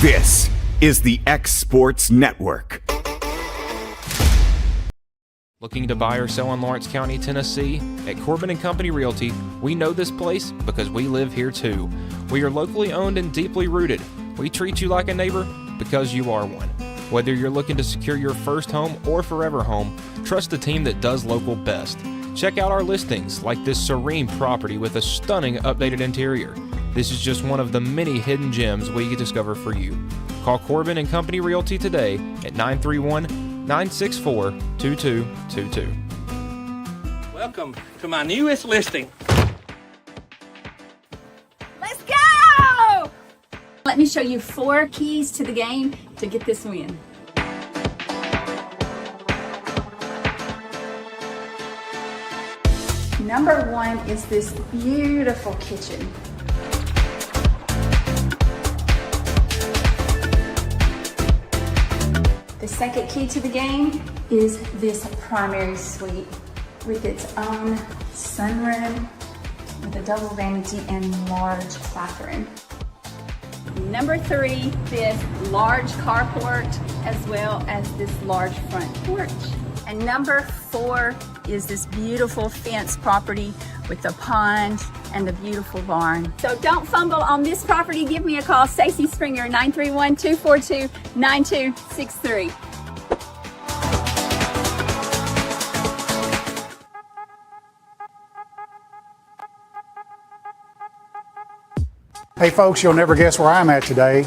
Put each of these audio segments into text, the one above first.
This is the X Sports Network. Looking to buy or sell in Lawrence County, Tennessee? At Corbin & Company Realty, we know this place because we live here too. We are locally owned and deeply rooted. We treat you like a neighbor because you are one. Whether you're looking to secure your first home or forever home, trust the team that does local best. Check out our listings like this serene property with a stunning updated interior. This is just one of the many hidden gems we can discover for you. Call Corbin & Company Realty today at 931-964-2222. Welcome to my newest listing. Let's go! Let me show you 4 keys to the game to get this win. Number 1 is this beautiful kitchen. The second key to the game is this primary suite with its own sunroom with a double vanity and large bathroom. Number 3, this large carport as well as this large front porch. And number 4 is this beautiful fenced property with the pond and the beautiful barn. So don't fumble on this property. Give me a call, Stacey Springer, 931-242-9263. Hey folks, you'll never guess where I'm at today.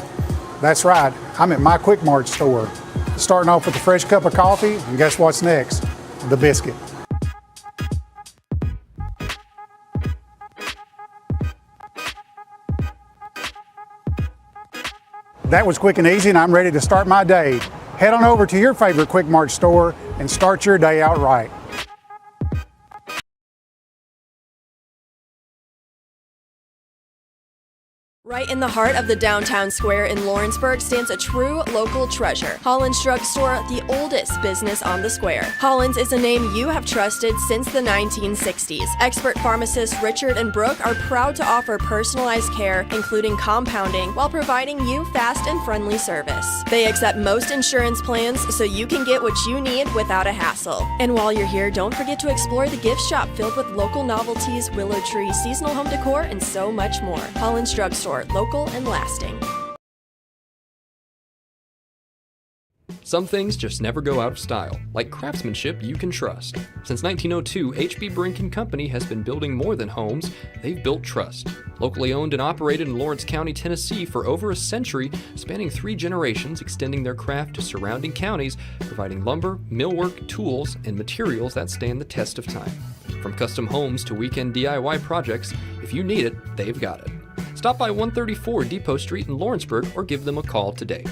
That's right, I'm at my Quick Mart store. Starting off with a fresh cup of coffee, and guess what's next? The biscuit. That was quick and easy, and I'm ready to start my day. Head on over to your favorite Quick Mart store and start your day out right. Right in the heart of the downtown square in Lawrenceburg stands a true local treasure. Holland's Drug Store, the oldest business on the square. Holland's is a name you have trusted since the 1960s. Expert pharmacists Richard and Brooke are proud to offer personalized care, including compounding, while providing you fast and friendly service. They accept most insurance plans so you can get what you need without a hassle. And while you're here, don't forget to explore the gift shop filled with local novelties, willow tree, seasonal home decor, and so much more. Holland's Drug Store. Local and lasting. Some things just never go out of style, like craftsmanship you can trust. Since 1902, H.B. Brink & Company has been building more than homes, they've built trust. Locally owned and operated in Lawrence County, Tennessee for over a century, spanning 3 generations, extending their craft to surrounding counties, providing lumber, millwork, tools, and materials that stand the test of time. From custom homes to weekend DIY projects, if you need it, they've got it. Stop by 134 Depot Street in Lawrenceburg or give them a call today.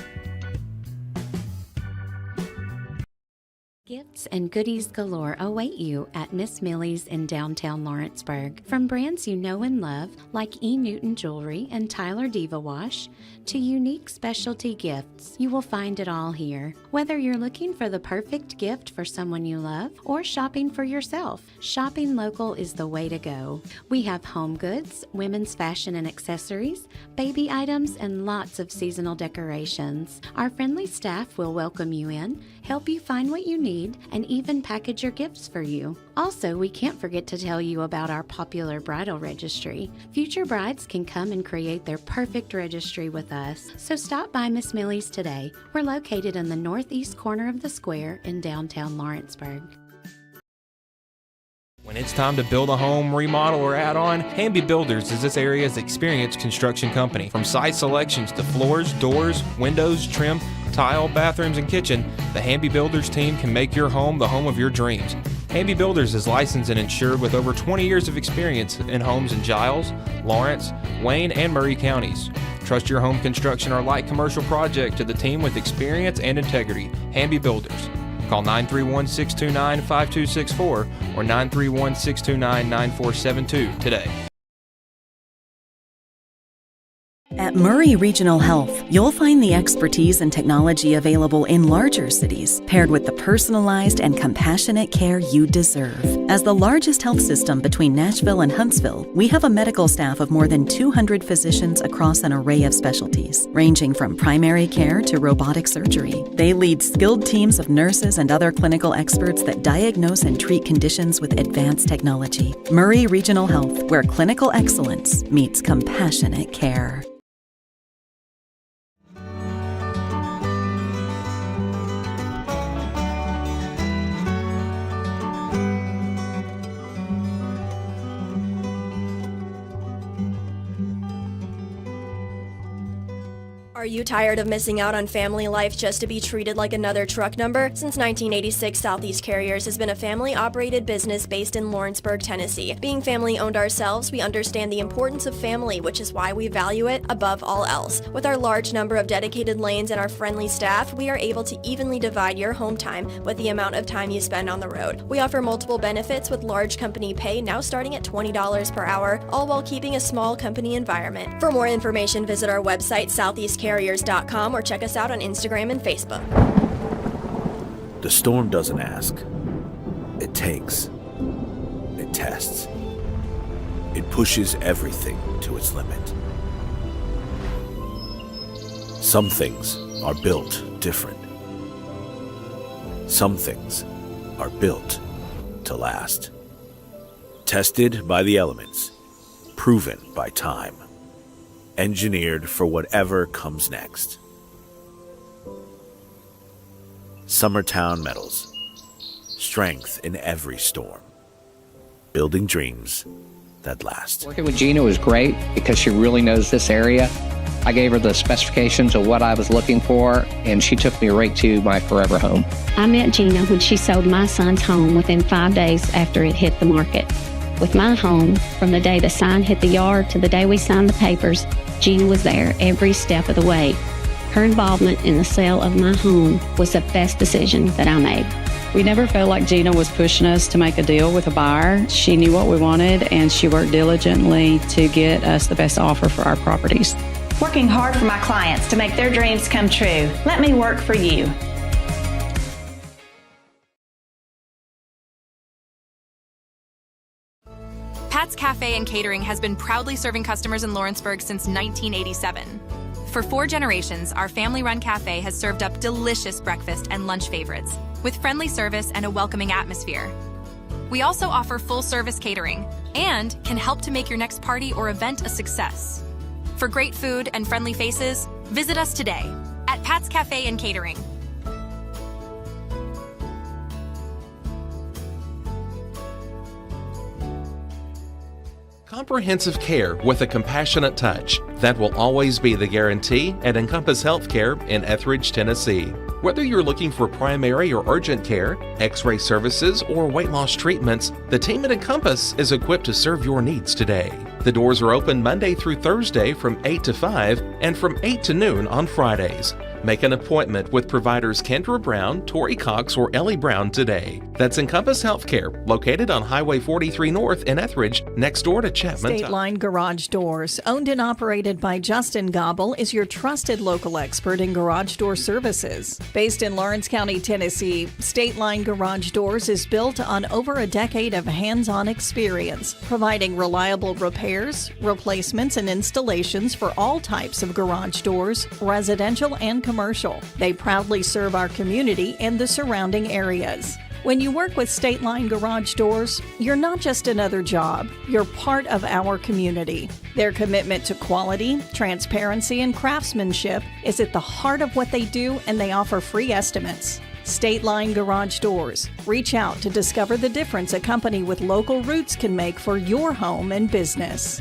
Gifts and goodies galore await you at Miss Millie's in downtown Lawrenceburg. From brands you know and love, like E. Newton Jewelry and Tyler Diva Wash, to unique specialty gifts, you will find it all here. Whether you're looking for the perfect gift for someone you love or shopping for yourself, shopping local is the way to go. We have home goods, women's fashion and accessories, baby items, and lots of seasonal decorations. Our friendly staff will welcome you in, help you find what you need, and even package your gifts for you. Also, we can't forget to tell you about our popular bridal registry. Future brides can come and create their perfect registry with us. So stop by Miss Millie's today. We're located in the northeast corner of the square in downtown Lawrenceburg. When it's time to build a home, remodel, or add on, Hamby Builders is this area's experienced construction company. From site selections to floors, doors, windows, trim, tile, bathrooms, and kitchen, the Hamby Builders team can make your home the home of your dreams. Hamby Builders is licensed and insured with over 20 years of experience in homes in Giles, Lawrence, Wayne, and Murray counties. Trust your home construction or light commercial project to the team with experience and integrity. Hamby Builders. Call 931-629-5264 or 931-629-9472 today. At Murray Regional Health, you'll find the expertise and technology available in larger cities, paired with the personalized and compassionate care you deserve. As the largest health system between Nashville and Huntsville, we have a medical staff of more than 200 physicians across an array of specialties, ranging from primary care to robotic surgery. They lead skilled teams of nurses and other clinical experts that diagnose and treat conditions with advanced technology. Murray Regional Health, where clinical excellence meets compassionate care. Are you tired of missing out on family life just to be treated like another truck number? Since 1986, Southeast Carriers has been a family-operated business based in Lawrenceburg, Tennessee. Being family-owned ourselves, we understand the importance of family, which is why we value it above all else. With our large number of dedicated lanes and our friendly staff, we are able to evenly divide your home time with the amount of time you spend on the road. We offer multiple benefits with large company pay now starting at $20 per hour, all while keeping a small company environment. For more information, visit our website, southeastcarriers.com, or check us out on Instagram and Facebook. The storm doesn't ask. It takes. It tests. It pushes everything to its limit. Some things are built different. Some things are built to last. Tested by the elements. Proven by time. Engineered for whatever comes next. Summertown Metals. Strength in every storm. Building dreams that last. Working with Gina was great because she really knows this area. I gave her the specifications of what I was looking for, and she took me right to my forever home. I met Gina when she sold my son's home within 5 days after it hit the market. With my home, from the day the sign hit the yard to the day we signed the papers, Gina was there every step of the way. Her involvement in the sale of my home was the best decision that I made. We never felt like Gina was pushing us to make a deal with a buyer. She knew what we wanted, and she worked diligently to get us the best offer for our properties. Working hard for my clients to make their dreams come true. Let me work for you. Pat's Cafe and Catering has been proudly serving customers in Lawrenceburg since 1987. For 4 generations, our family-run cafe has served up delicious breakfast and lunch favorites with friendly service and a welcoming atmosphere. We also offer full-service catering and can help to make your next party or event a success. For great food and friendly faces, visit us today at Pat's Cafe and Catering. Comprehensive care with a compassionate touch. That will always be the guarantee at Encompass Healthcare in Etheridge, Tennessee. Whether you're looking for primary or urgent care, x-ray services, or weight loss treatments, the team at Encompass is equipped to serve your needs today. The doors are open Monday through Thursday from 8 to 5 and from 8 to noon on Fridays. Make an appointment with providers Kendra Brown, Tori Cox, or Ellie Brown today. That's Encompass Healthcare, located on Highway 43 North in Etheridge, next door to Chapman. State Line Garage Doors, owned and operated by Justin Gobble, is your trusted local expert in garage door services. Based in Lawrence County, Tennessee, State Line Garage Doors is built on over a decade of hands-on experience, providing reliable repairs, replacements, and installations for all types of garage doors, residential and commercial. They proudly serve our community and the surrounding areas. When you work with State Line Garage Doors, you're not just another job, you're part of our community. Their commitment to quality, transparency, and craftsmanship is at the heart of what they do, and they offer free estimates. State Line Garage Doors. Reach out to discover the difference a company with local roots can make for your home and business.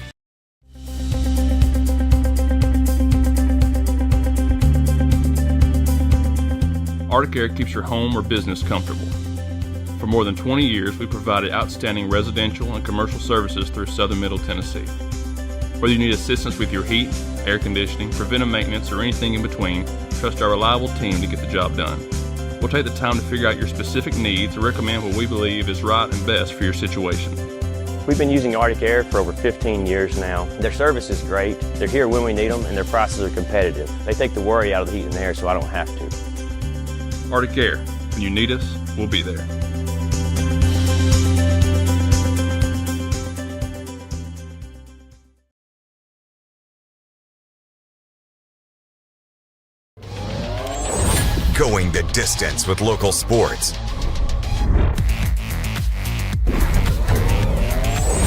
Arctic keeps your home or business comfortable. For more than 20 years, we've provided outstanding residential and commercial services through Southern Middle Tennessee. Whether you need assistance with your heat, air conditioning, preventive maintenance, or anything in between, trust our reliable team to get the job done. We'll take the time to figure out your specific needs and recommend what we believe is right and best for your situation. We've been using Arctic Air for over 15 years now. Their service is great. They're here when we need them, and their prices are competitive. They take the worry out of the heat and air so I don't have to. Arctic Air. When you need us, we'll be there. Going the distance with local sports.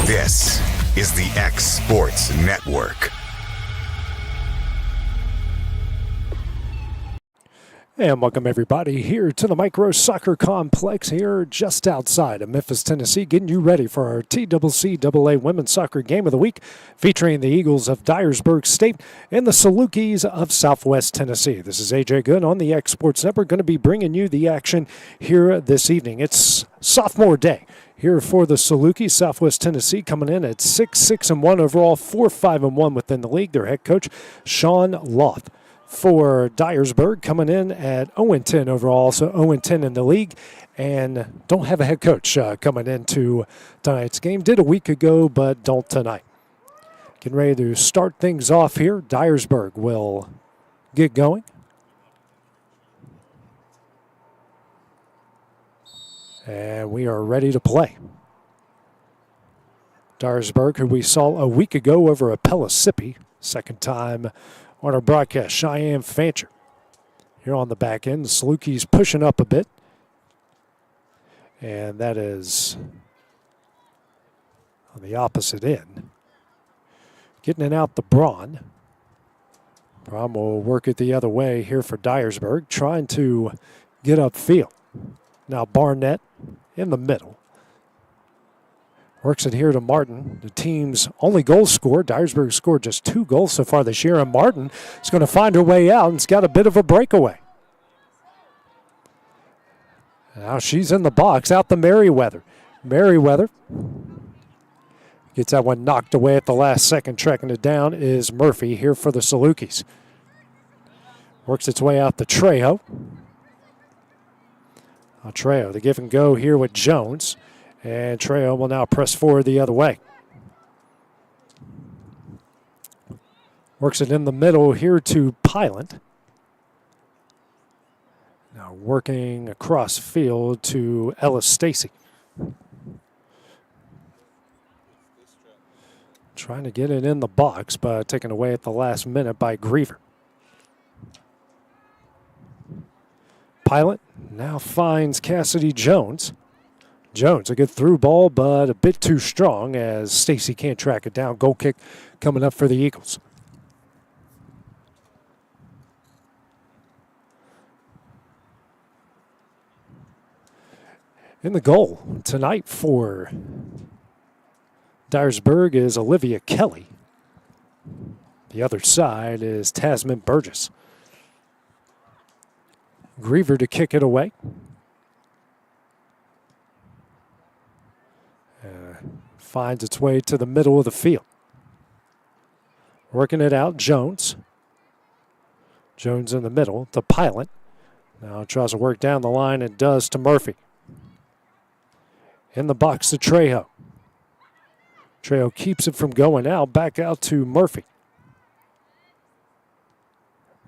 This is the X Sports Network. And welcome everybody here to the Micro Soccer Complex here just outside of Memphis, Tennessee, getting you ready for our TCCAA Women's Soccer Game of the Week, featuring the Eagles of Dyersburg State and the Salukis of Southwest Tennessee. This is AJ Good on the X Sports Network, going to be bringing you the action here this evening. It's sophomore day here for the Salukis. Southwest Tennessee coming in at 6-1 overall, 4-5-1 within the league. Their head coach, Sean Loth. For Dyersburg, coming in at 0-10 overall, so 0-10 in the league, and don't have a head coach coming into tonight's game. Did a week ago, but don't tonight. Getting ready to start things off here. Dyersburg will get going. And we are ready to play. Dyersburg, who we saw a week ago over at Pellissippi, second time on our broadcast, Cheyenne Fancher. Here on the back end, the Salukis pushing up a bit. And that is on the opposite end. Getting it out the Braun. Braun will work it the other way here for Dyersburg, trying to get upfield. Now Barnett in the middle. Works it here to Martin, the team's only goal scorer. Dyersburg scored just 2 goals so far this year, and Martin is going to find her way out and has got a bit of a breakaway. Now she's in the box, out to Merriweather. Merriweather gets that one knocked away at the last second. Tracking it down is Murphy here for the Salukis. Works its way out to Trejo. Trejo, the give and go here with Jones. And Trejo will now press forward the other way. Works it in the middle here to Pylant. Now working across field to Ellis Stacy. Trying to get it in the box, but taken away at the last minute by Griever. Pylant now finds Cassidy Jones. Jones, a good through ball, but a bit too strong as Stacy can't track it down. Goal kick coming up for the Eagles. In the goal tonight for Dyersburg is Olivia Kelly. The other side is Tasman Burgess. Griever to kick it away. Finds its way to the middle of the field. Working it out, Jones. Jones in the middle to Pylant. Now tries to work down the line and does to Murphy. In the box to Trejo. Trejo keeps it from going out, back out to Murphy.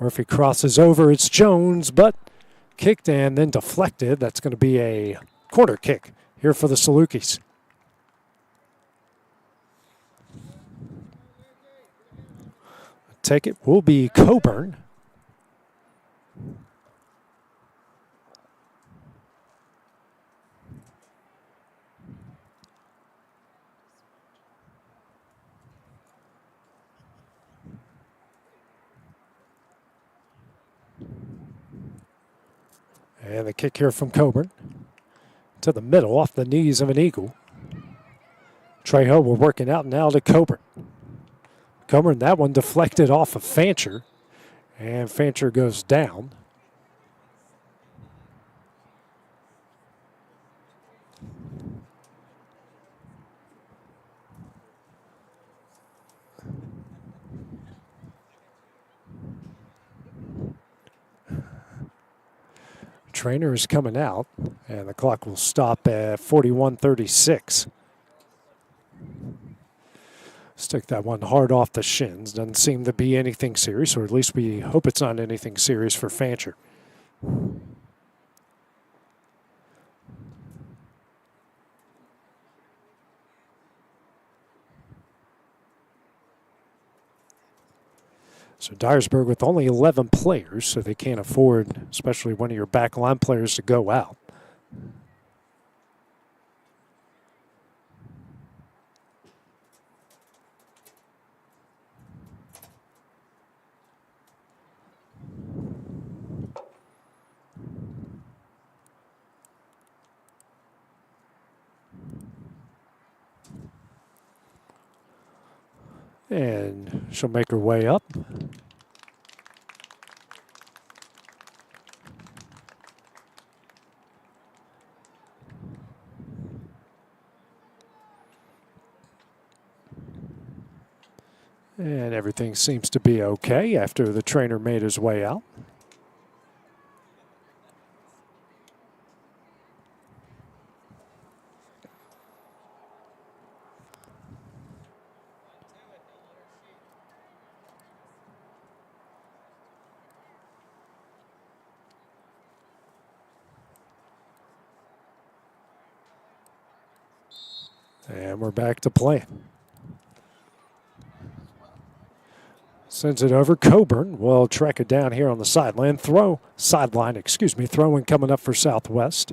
Murphy crosses over, it's Jones, but kicked and then deflected. That's going to be a corner kick here for the Salukis. Take it will be Coburn. And the kick here from Coburn to the middle off the knees of an Eagle. Trejo will work it out now to Coburn. Coburn, that one deflected off of Fancher, and Fancher goes down. Trainer is coming out, and the clock will stop at 41:36. Stick that one hard off the shins. Doesn't seem to be anything serious, or at least we hope it's not anything serious for Fancher. So Dyersburg with only 11 players, so they can't afford, especially one of your back line players, to go out. And she'll make her way up. And everything seems to be okay after the trainer made his way out. And we're back to play. Sends it over. Coburn will track it down here on the sideline. Throwing coming up for Southwest.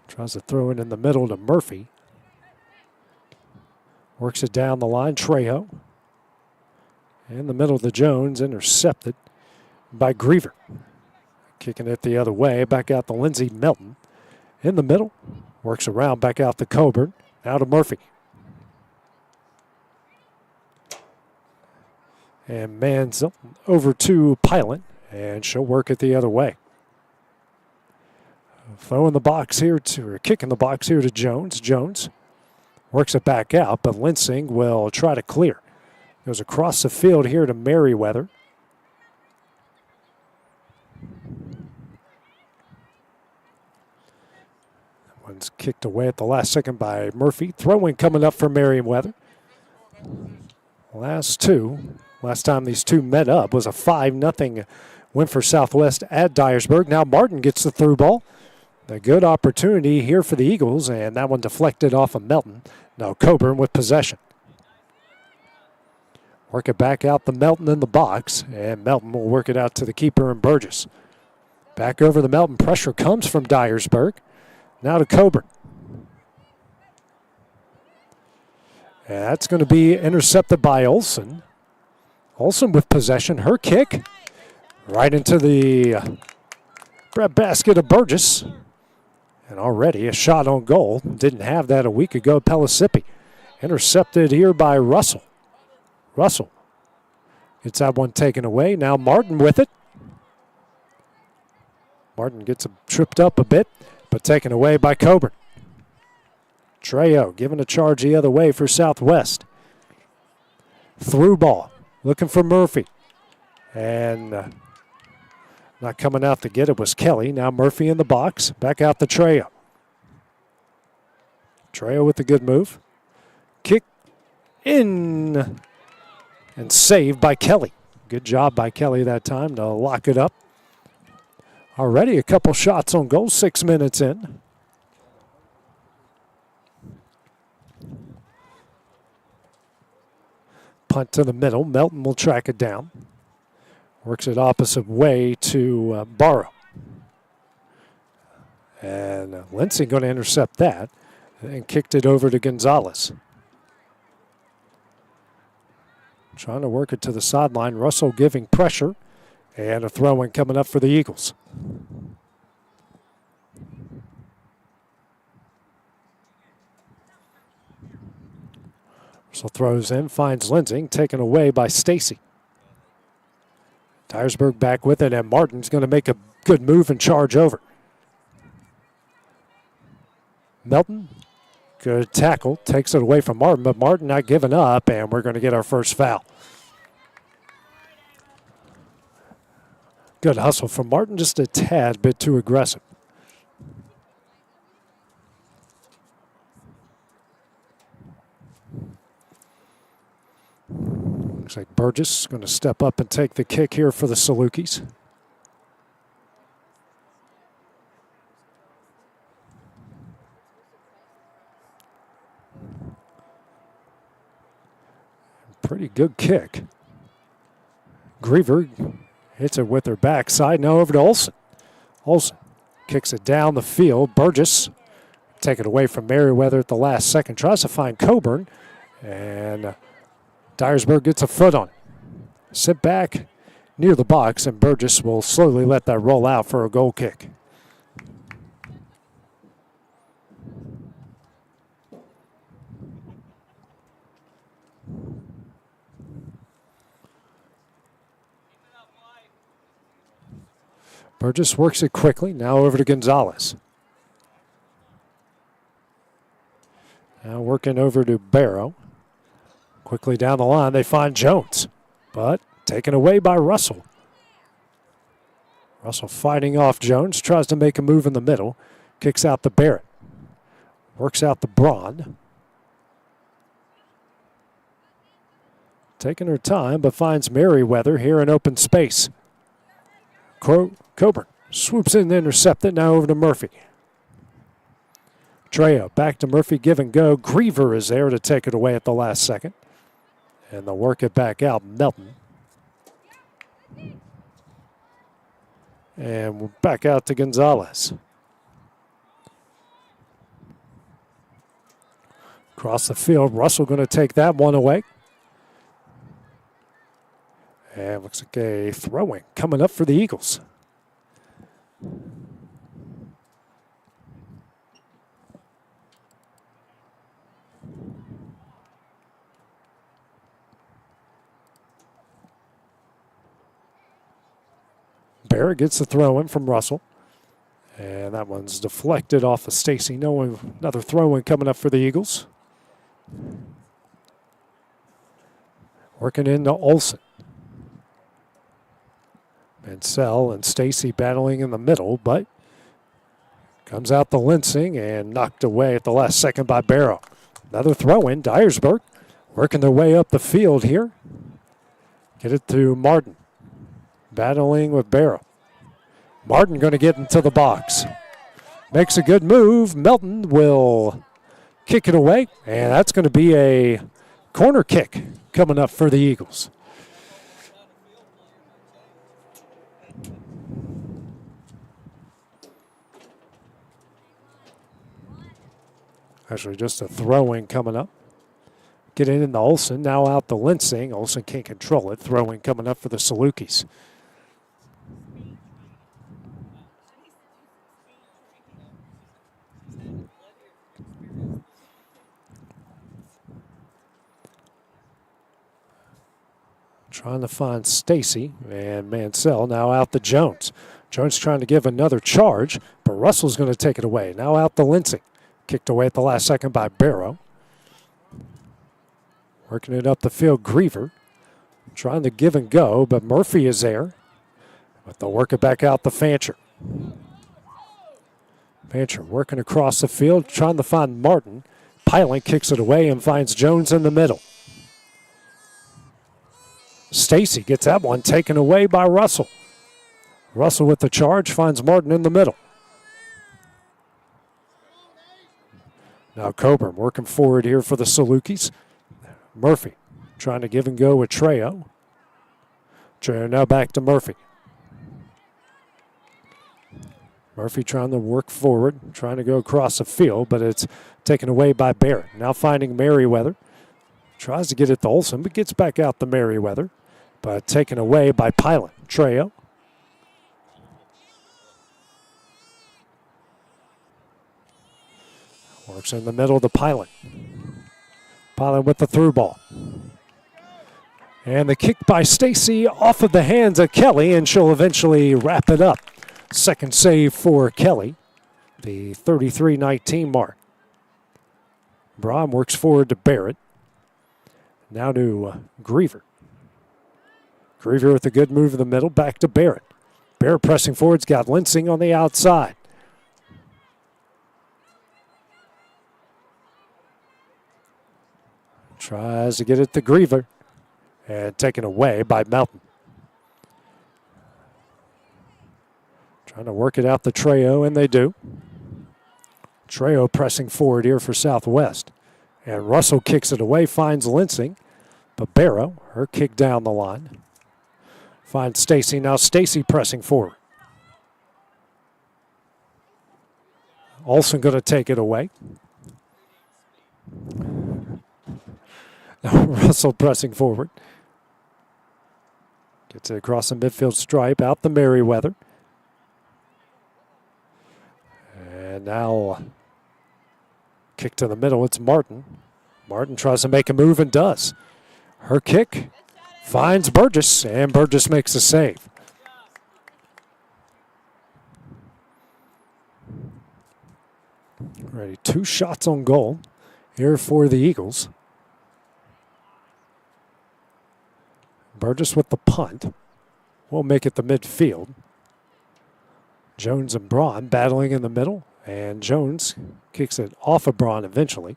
Tries to throw it in the middle to Murphy. Works it down the line. Trejo. In the middle to Jones. Intercepted by Griever. Kicking it the other way. Back out to Lindsey Melton. In the middle. Works around. Back out to Coburn. Now to Murphy. And Manzel over to Pilot. And she'll work it the other way. Throwing the box here or kicking the box here to Jones. Jones works it back out, but Linsing will try to clear. Goes across the field here to Merriweather. One's kicked away at the last second by Murphy. Throwing coming up for Merriweather. Last time these two met up was a 5-0 win for Southwest at Dyersburg. Now Martin gets the through ball. A good opportunity here for the Eagles, and that one deflected off of Melton. Now Coburn with possession. Work it back out to Melton in the box, and Melton will work it out to the keeper and Burgess. Back over the Melton. Pressure comes from Dyersburg. Now to Coburn. And that's going to be intercepted by Olson. Olson with possession. Her kick right into the breadbasket of Burgess. And already a shot on goal. Didn't have that a week ago. Pelisippi. Intercepted here by Russell. Russell gets that one taken away. Now Martin with it. Martin gets tripped up a bit, but taken away by Coburn. Trejo giving a charge the other way for Southwest. Through ball. Looking for Murphy. And not coming out to get it was Kelly. Now Murphy in the box. Back out to Trejo. Trejo with the good move. Kick in. And saved by Kelly. Good job by Kelly that time to lock it up. Already a couple shots on goal, 6 minutes in. Punt to the middle. Melton will track it down. Works it opposite way to Barrow. And Lindsay going to intercept that. And kicked it over to Gonzalez. Trying to work it to the sideline. Russell giving pressure. And a throw-in coming up for the Eagles. Russell throws in, finds Linsing, taken away by Stacy. Dyersburg back with it, and Martin's going to make a good move and charge over. Melton, good tackle, takes it away from Martin, but Martin not giving up, and we're going to get our first foul. Good hustle from Martin, just a tad bit too aggressive. Looks like Burgess is going to step up and take the kick here for the Salukis. Pretty good kick. Griever hits it with her backside. Now over to Olsen. Olsen kicks it down the field. Burgess take it away from Merriweather at the last second. Tries to find Coburn. And Dyersburg gets a foot on it. Sit back near the box, and Burgess will slowly let that roll out for a goal kick. Burgess works it quickly. Now over to Gonzalez. Now working over to Barrow. Quickly down the line, they find Jones, but taken away by Russell. Russell fighting off Jones, tries to make a move in the middle, kicks out to Barrett. Works out the Braun. Taking her time, but finds Merriweather here in open space. Coburn swoops in to intercept it. Now over to Murphy. Trejo back to Murphy, give and go. Griever is there to take it away at the last second. And they'll work it back out, Melton. And we're back out to Gonzalez. Across the field, Russell going to take that one away. And looks like a throw-in coming up for the Eagles. Barrett gets the throw-in from Russell. And that one's deflected off of Stacy. Another throw-in coming up for the Eagles. Working into Olsen. Mansell and Stacy battling in the middle, but comes out the Linsing and knocked away at the last second by Barrow. Another throw-in. Dyersburg working their way up the field here. Get it to Martin. Battling with Barrow. Martin going to get into the box. Makes a good move. Melton will kick it away, and that's going to be a corner kick coming up for the Eagles. Actually, just a throw-in coming up. Getting in the Olsen, now out the Linsing. Olsen can't control it. Throw-in coming up for the Salukis. Trying to find Stacy, and Mansell now out to Jones. Jones trying to give another charge, but Russell's going to take it away. Now out to Linsing. Kicked away at the last second by Barrow. Working it up the field, Griever. Trying to give and go, but Murphy is there. But they'll work it back out to Fancher. Fancher working across the field, trying to find Martin. Piling kicks it away and finds Jones in the middle. Stacy gets that one taken away by Russell. Russell with the charge finds Martin in the middle. Now Coburn working forward here for the Salukis. Murphy trying to give and go with Trejo. Trejo now back to Murphy. Murphy trying to work forward, trying to go across the field, but it's taken away by Barrett. Now finding Merriweather. Tries to get it to Olsen, but gets back out to Merriweather. But taken away by Pilot. Trejo. Works in the middle of the Pilot. Pilot with the through ball. And the kick by Stacy off of the hands of Kelly, and she'll eventually wrap it up. Second save for Kelly, the 33-19 mark. Braun works forward to Barrett. Now to Griever. Griever with a good move in the middle, back to Barrett. Bear pressing forward's got Linsing on the outside. Tries to get it to Griever. And taken away by Melton. Trying to work it out to Trejo, and they do. Trejo pressing forward here for Southwest. And Russell kicks it away, finds Linsing. But Barrow, her kick down the line. Finds Stacy. Now Stacy pressing forward. Olsen going to take it away. Now Russell pressing forward. Gets it across the midfield stripe, out the Merriweather. And now kick to the middle, it's Martin. Martin tries to make a move and does. Her kick finds Burgess, and Burgess makes a save. Ready, 2 shots on goal here for the Eagles. Burgess with the punt. We'll make it the midfield. Jones and Braun battling in the middle, and Jones kicks it off of Braun eventually.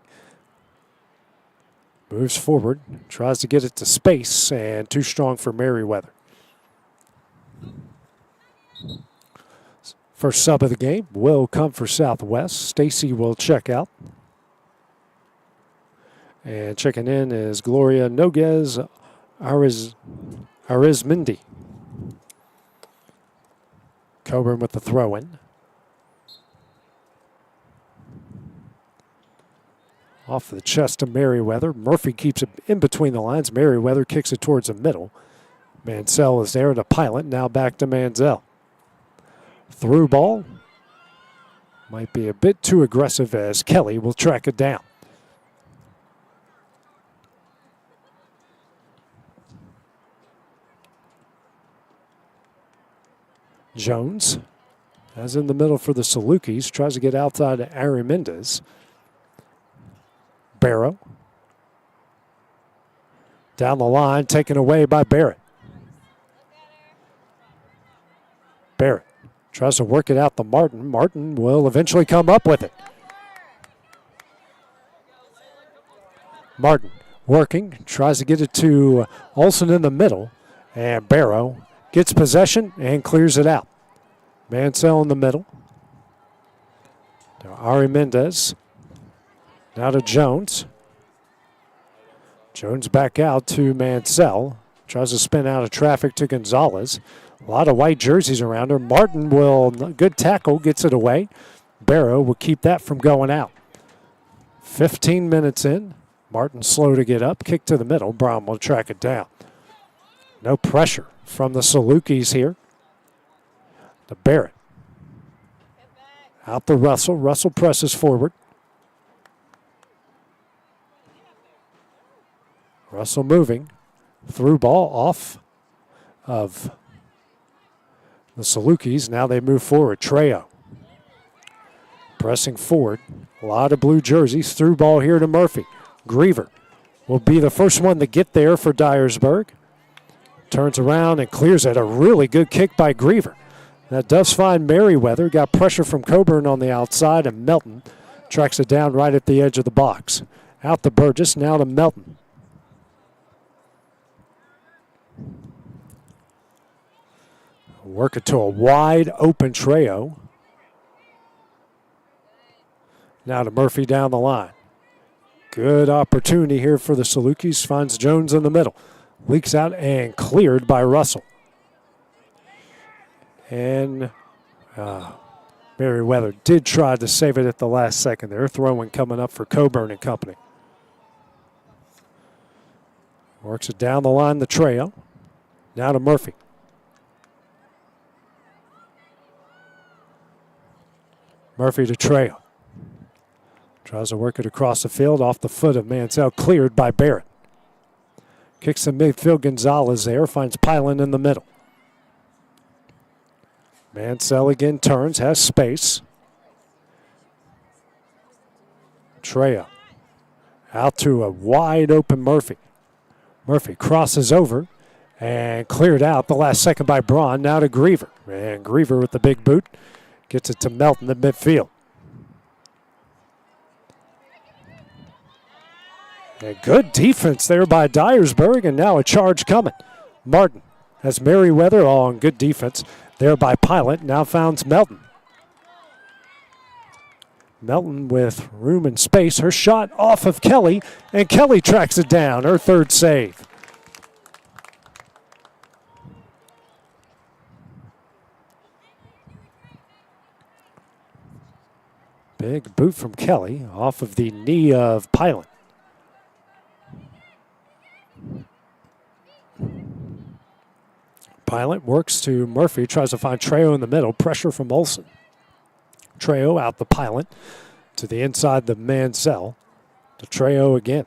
Moves forward, tries to get it to space, and too strong for Merriweather. First sub of the game will come for Southwest. Stacy will check out. And checking in is Gloria Noguez Arizmendi. Coburn with the throw-in. Off the chest of Merriweather. Murphy keeps it in between the lines. Merriweather kicks it towards the middle. Mansell is there to pilot. Now back to Mansell. Through ball. Might be a bit too aggressive as Kelly will track it down. Jones, as in the middle for the Salukis, tries to get outside to Ari Mendez. Barrow. Down the line, taken away by Barrett. Barrett tries to work it out to Martin. Martin will eventually come up with it. Martin working, tries to get it to Olsen in the middle, and Barrow gets possession and clears it out. Mansell in the middle. To Ari Mendez. Now to Jones. Jones back out to Mansell. Tries to spin out of traffic to Gonzalez. A lot of white jerseys around her. Martin will, good tackle, gets it away. Barrow will keep that from going out. 15 minutes in. Martin slow to get up. Kick to the middle. Brown will track it down. No pressure from the Salukis here. To Barrett. Out to Russell. Russell presses forward. Russell moving. Through ball off of the Salukis. Now they move forward. Trejo. Pressing forward. A lot of blue jerseys. Through ball here to Murphy. Griever will be the first one to get there for Dyersburg. Turns around and clears it. A really good kick by Griever. That does find Merriweather. Got pressure from Coburn on the outside, and Melton tracks it down right at the edge of the box. Out to Burgess, now to Melton. Work it to a wide open Trejo. Now to Murphy down the line. Good opportunity here for the Salukis. Finds Jones in the middle. Leaks out and cleared by Russell. And Merriweather did try to save it at the last second there. Throwing coming up for Coburn and company. Works it down the line to Trejo. Now to Murphy. Murphy to Trejo. Tries to work it across the field off the foot of Mansell. Cleared by Barrett. Kicks the midfield. Gonzalez there. Finds Pylan in the middle. Mansell again turns. Has space. Trejo. Out to a wide open Murphy. Murphy crosses over. And cleared out the last second by Braun. Now to Griever. And Griever with the big boot gets it to Melton at midfield. A good defense there by Dyersburg, and now a charge coming. Martin has Merriweather on good defense there by Pilot. Now founds Melton. Melton with room and space. Her shot off of Kelly, and Kelly tracks it down. Her third save. Big boot from Kelly off of the knee of Pilot. Pilot works to Murphy, tries to find Trejo in the middle. Pressure from Olsen. Trejo out the Pilot to the inside the Mansell. To Trejo again.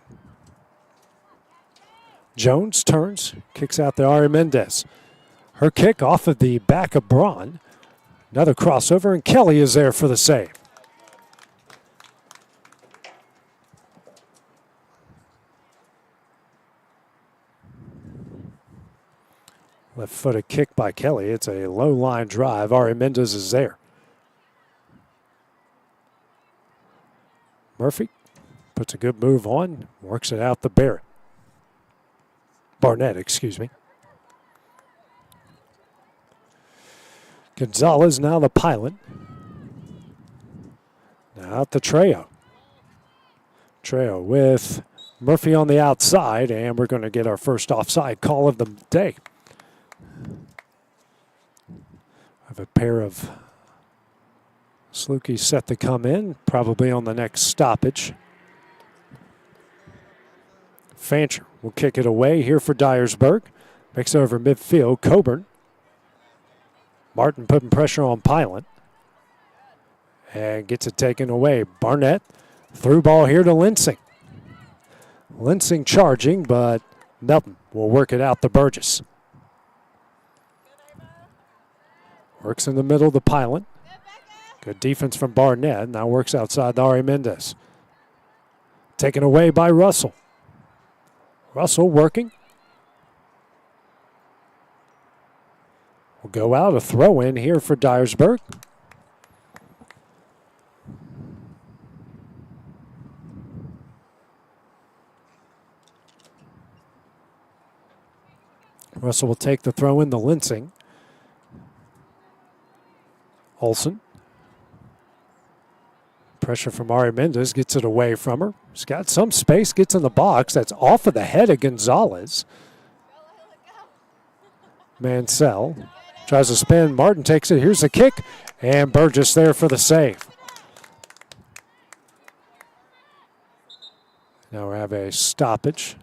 Jones turns, kicks out the Ari Mendez. Her kick off of the back of Braun. Another crossover, and Kelly is there for the save. Left-footed kick by Kelly. It's a low-line drive. Ari Mendez is there. Murphy puts a good move on, works it out to Barrett. Barnett, excuse me. Gonzalez now the Pilot. Now out to Trejo. Trejo with Murphy on the outside, and we're going to get our first offside call of the day. Have a pair of Slukys set to come in, probably on the next stoppage. Fancher will kick it away here for Dyersburg. Makes it over midfield. Coburn. Martin putting pressure on Pilot. And gets it taken away. Barnett. Through ball here to Linsing. Linsing charging, but Melton will work it out to Burgess. Works in the middle of the Pilot. Good defense from Barnett. Now works outside to Ari Mendez. Taken away by Russell. Russell working. Will go out, a throw in here for Dyersburg. Russell will take the throw in to Linsing. Olsen. Pressure from Ari Mendez, gets it away from her. She's got some space, gets in the box. That's off of the head of Gonzalez. Mansell tries to spin. Martin takes it. Here's the kick. And Burgess there for the save. Now we have a stoppage.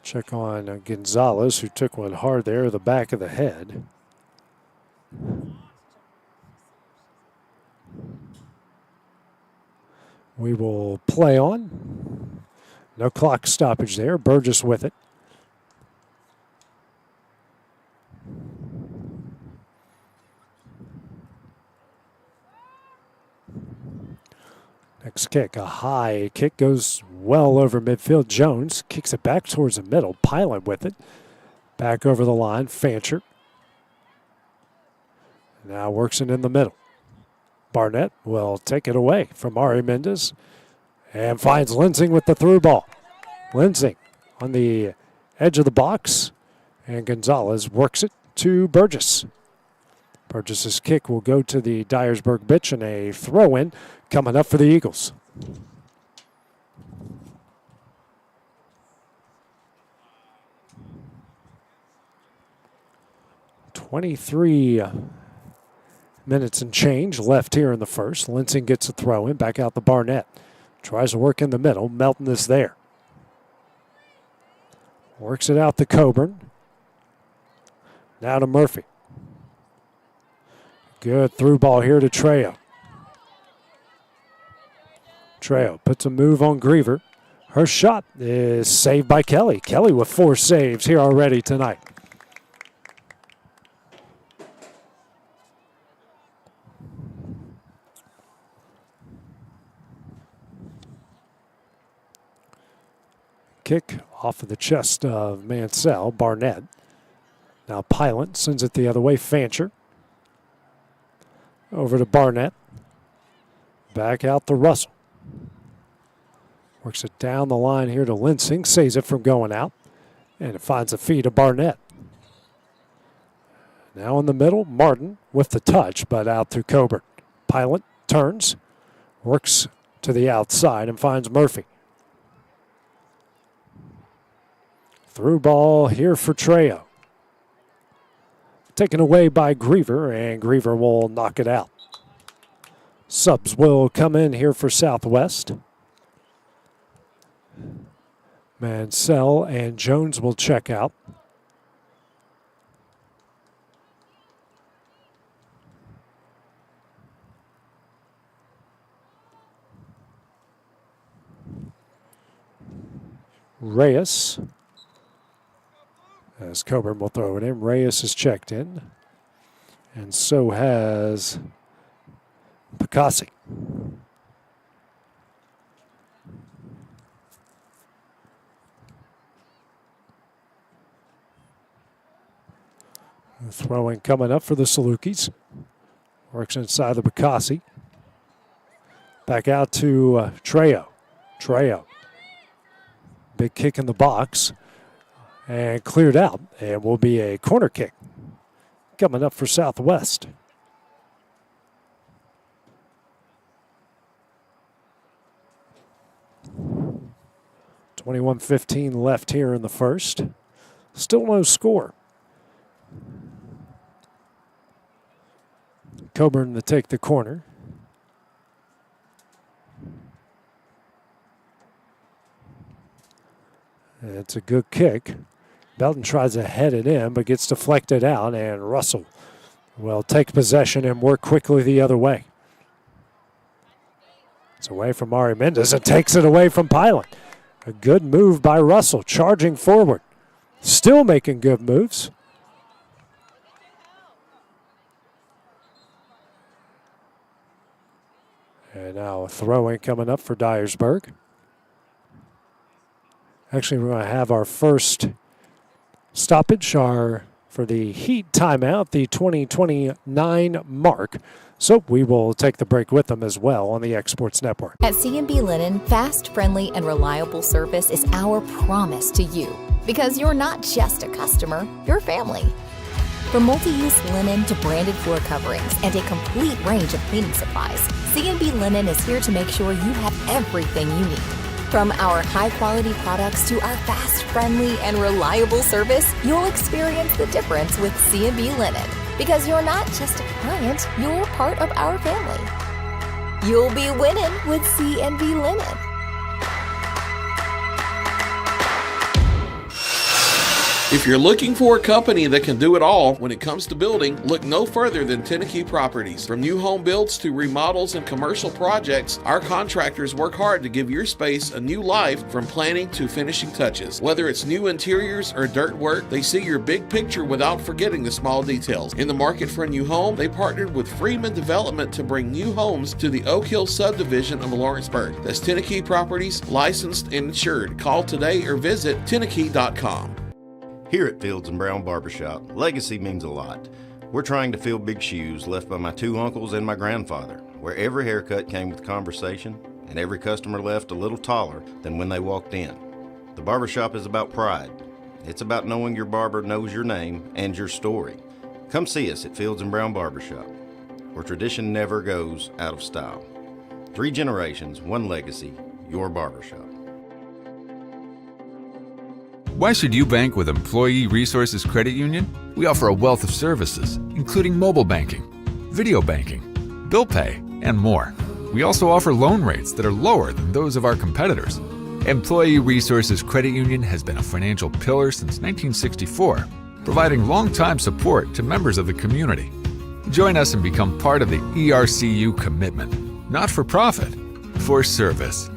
Check on Gonzalez, who took one hard there, the back of the head. We will play on. No clock stoppage there. Burgess with it. Next kick, a high kick, goes well over midfield. Jones kicks it back towards the middle. Pilot with it. Back over the line. Fancher. Now works it in the middle. Barnett will take it away from Ari Mendez and finds Linsing with the through ball. Linsing on the edge of the box, and Gonzalez works it to Burgess. Burgess's kick will go to the Dyersburg bench, and a throw-in coming up for the Eagles. Minutes and change left here in the first. Linsing gets a throw in, back out the Barnett. Tries to work in the middle. Melton is there. Works it out to Coburn. Now to Murphy. Good through ball here to Trejo. Trejo puts a move on Griever. Her shot is saved by Kelly. Kelly with 4 saves here already tonight. kick off of the chest of Mansell. Barnett. Now Pilot sends it the other way. Fancher. Over to Barnett. Back out to Russell. Works it down the line here to Linsing. Saves it from going out. And it finds a feed to Barnett. Now in the middle, Martin with the touch, but out to Coburn. Pilot turns. Works to the outside and finds Murphy. Through ball here for Trejo. Taken away by Griever, and Griever will knock it out. Subs will come in here for Southwest. Mansell and Jones will check out. Reyes, as Coburn will throw it in. Reyes is checked in, and so has Picassi. Throwing coming up for the Salukis. Works inside the Picassi. Back out to Trejo. Trejo. Big kick in the box. And cleared out. And will be a corner kick. Coming up for Southwest. .21:15 left here in the first. Still no score. Coburn to take the corner. It's a good kick. Belton tries to head it in, but gets deflected out, and Russell will take possession and work quickly the other way. It's away from Ari Mendez and takes it away from Pilot. A good move by Russell, charging forward. Still making good moves. And now a throw-in coming up for Dyersburg. Actually, we're going to have our first stoppage for the Heat timeout, the 2029 mark. So we will take the break with them as well on the Exports Network. At C&B Linen, fast, friendly, and reliable service is our promise to you. Because you're not just a customer, you're family. From multi-use linen to branded floor coverings and a complete range of cleaning supplies, C&B Linen is here to make sure you have everything you need. From our high-quality products to our fast, friendly, and reliable service, you'll experience the difference with C&B Linen. Because you're not just a client, you're part of our family. You'll be winning with C&B Linen. If you're looking for a company that can do it all when it comes to building, look no further than Tennessee Properties. From new home builds to remodels and commercial projects, our contractors work hard to give your space a new life from planning to finishing touches. Whether it's new interiors or dirt work, they see your big picture without forgetting the small details. In the market for a new home, they partnered with Freeman Development to bring new homes to the Oak Hill subdivision of Lawrenceburg. That's Tennessee Properties, licensed and insured. Call today or visit tennessee.com. Here at Fields & Brown Barbershop, legacy means a lot. We're trying to fill big shoes left by my two uncles and my grandfather, where every haircut came with conversation and every customer left a little taller than when they walked in. The barbershop is about pride. It's about knowing your barber knows your name and your story. Come see us at Fields & Brown Barbershop, where tradition never goes out of style. 3 generations, 1 legacy, your barbershop. Why should you bank with Employee Resources Credit Union? We offer a wealth of services, including mobile banking, video banking, bill pay, and more. We also offer loan rates that are lower than those of our competitors. Employee Resources Credit Union has been a financial pillar since 1964, providing long-time support to members of the community. Join us and become part of the ERCU commitment, not for profit, for service.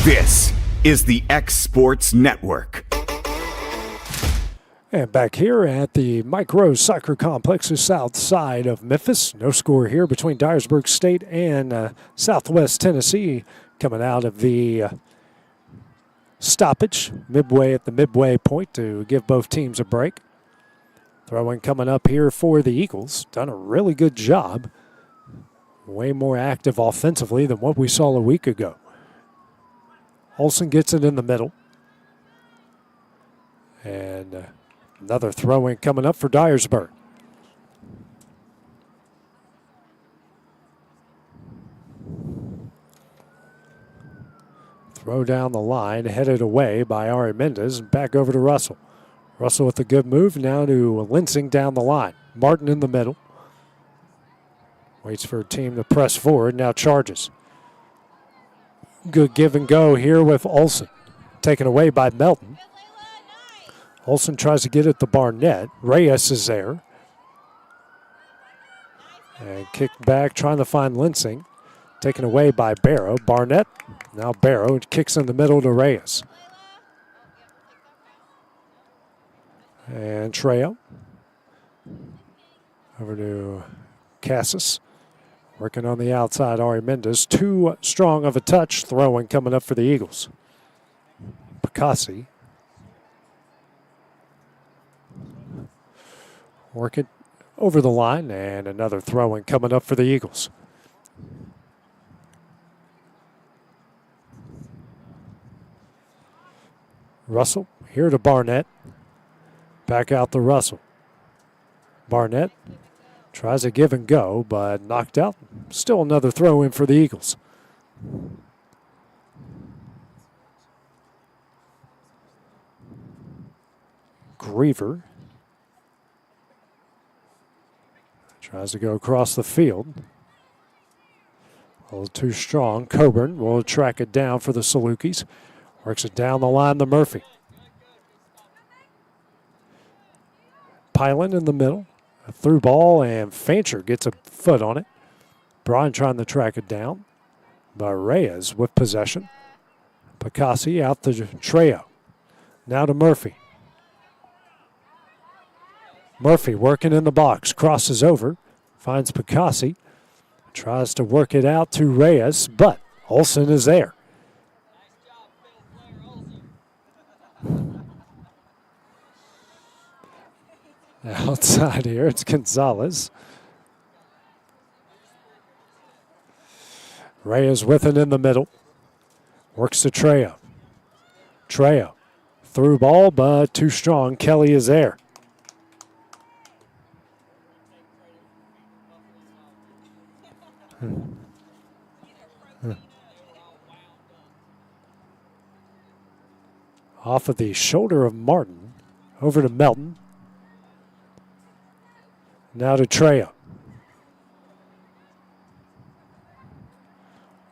This is the X Sports Network. And back here at the Mike Rose Soccer Complex, the south side of Memphis. No score here between Dyersburg State and Southwest Tennessee coming out of the stoppage midway at the midway point to give both teams a break. Throw-in coming up here for the Eagles. Done a really good job. Way more active offensively than what we saw a week ago. Olsen gets it in the middle. And another throw-in coming up for Dyersburg. Throw down the line, headed away by Ari Mendez. Back over to Russell. Russell with a good move. Now to Linsing down the line. Martin in the middle. Waits for a team to press forward. Now charges. Good give and go here with Olsen. Taken away by Melton. Olsen tries to get it to Barnett. Reyes is there. And kicked back, trying to find Linsing. Taken away by Barrow. Barnett. Now Barrow kicks in the middle to Reyes. And Trejo. Over to Cassis. Working on the outside, Ari Mendez. Too strong of a touch. Throwing coming up for the Eagles. Picassi. Working over the line, and another throw-in coming up for the Eagles. Russell here to Barnett. Back out to Russell. Barnett tries to give and go, but knocked out. Still another throw-in for the Eagles. Griever tries to go across the field. A little too strong. Coburn will track it down for the Salukis. Works it down the line to Murphy. Pylan in the middle. A through ball, and Fancher gets a foot on it. Brian trying to track it down. But Reyes with possession. Picassi out to Trejo. Now to Murphy. Murphy working in the box. Crosses over. Finds Picassi. Tries to work it out to Reyes, but Olsen is there. Outside here, it's Gonzalez. Reyes with it in the middle. Works to Trejo. Trejo. Through ball, but too strong. Kelly is there. Off of the shoulder of Martin. Over to Melton. Now to Trejo.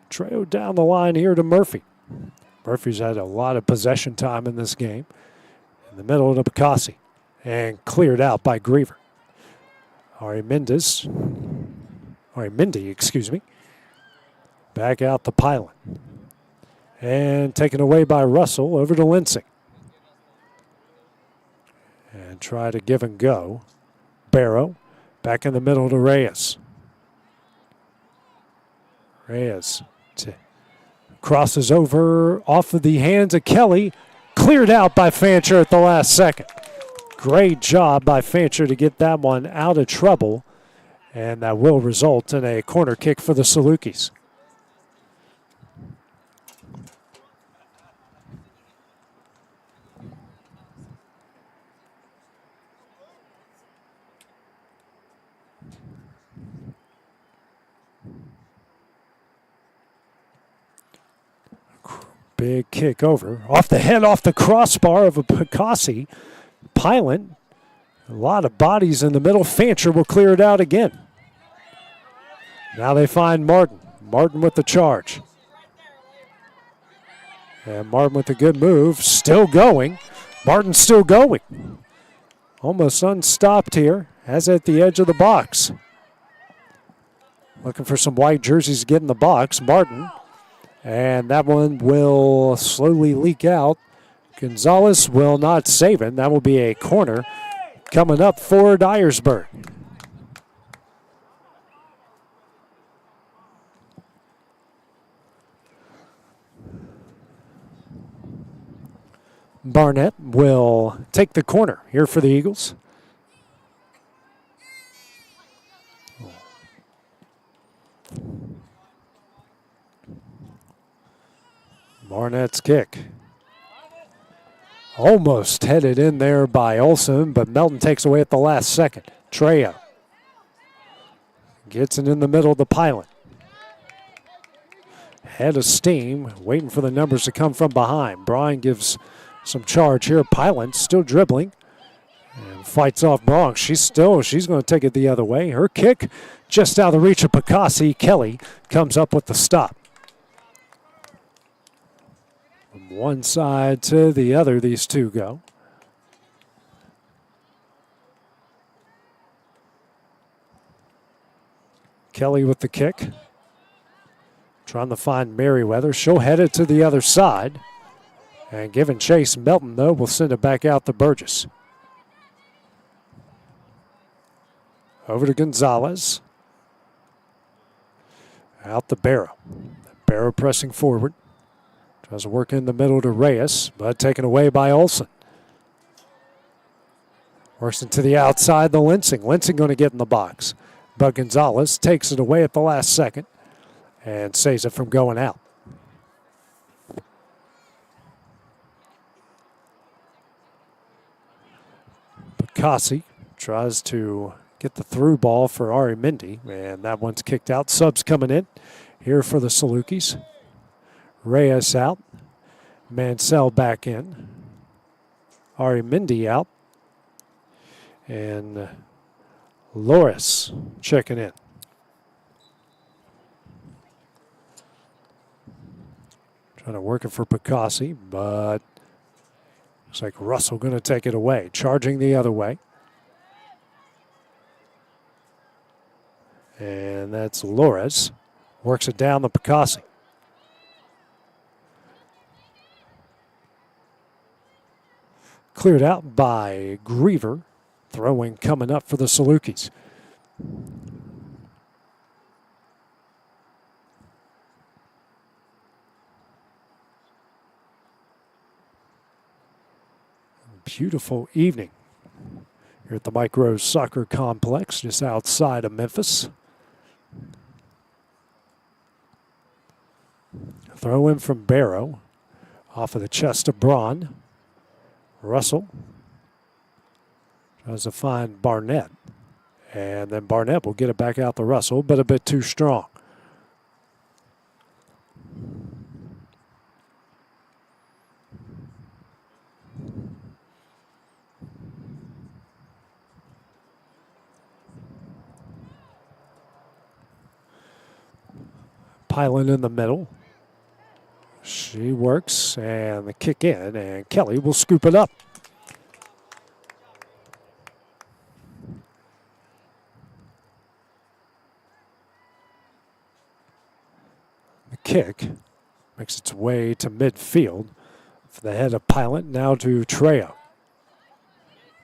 Trejo down the line here to Murphy. Murphy's had a lot of possession time in this game. In the middle to Picassi. And cleared out by Griever. Mindy, excuse me. Back out to Pylan. And taken away by Russell over to Linsing. And try to give and go. Barrow. Back in the middle to Reyes. Reyes crosses over off of the hands of Kelly. Cleared out by Fancher at the last second. Great job by Fancher to get that one out of trouble. And that will result in a corner kick for the Salukis. Big kick over. Off the head, off the crossbar of a Picassi. Pylan. A lot of bodies in the middle. Fancher will clear it out again. Now they find Martin. Martin with the charge. And Martin with a good move. Still going. Martin still going. Almost unstopped here. As at the edge of the box. Looking for some white jerseys to get in the box. Martin And that one will slowly leak out. Gonzalez will not save it. That will be a corner coming up for Dyersburg. Barnett will take the corner here for the Eagles. Barnett's kick. Almost headed in there by Olson, but Melton takes away at the last second. Trejo gets it in the middle of the pilot. Head of steam, waiting for the numbers to come from behind. Bryan gives some charge here. Pilot still dribbling and fights off Bronx. She's going to take it the other way. Her kick just out of the reach of Picasso. Kelly comes up with the stop. From one side to the other, these two go. Kelly with the kick. Trying to find Merriweather. She'll head it to the other side. And giving chase, Melton, though, will send it back out to Burgess. Over to Gonzalez. Out to Barrow. Barrow pressing forward. Tries to work in the middle to Reyes, but taken away by Olson. Works into the outside to Linsing. Linsing going to get in the box. But Gonzalez takes it away at the last second and saves it from going out. Picasso tries to get the through ball for Ari Mindy, and that one's kicked out. Subs coming in here for the Salukis. Reyes out. Mansell back in. Ari Mindy out. And Loris checking in. Trying to work it for Picasso, but looks like Russell going to take it away. Charging the other way. And that's Loris. Works it down to Picasso. Cleared out by Griever. Throwing coming up for the Salukis. Beautiful evening here at the Mike Rose Soccer Complex just outside of Memphis. Throw in from Barrow off of the chest of Braun. Russell tries to find Barnett. And then Barnett will get it back out to Russell, but a bit too strong. Pilot in the middle. She works, and the kick in, and Kelly will scoop it up. The kick makes its way to midfield for the head of Pilot, now to Trejo.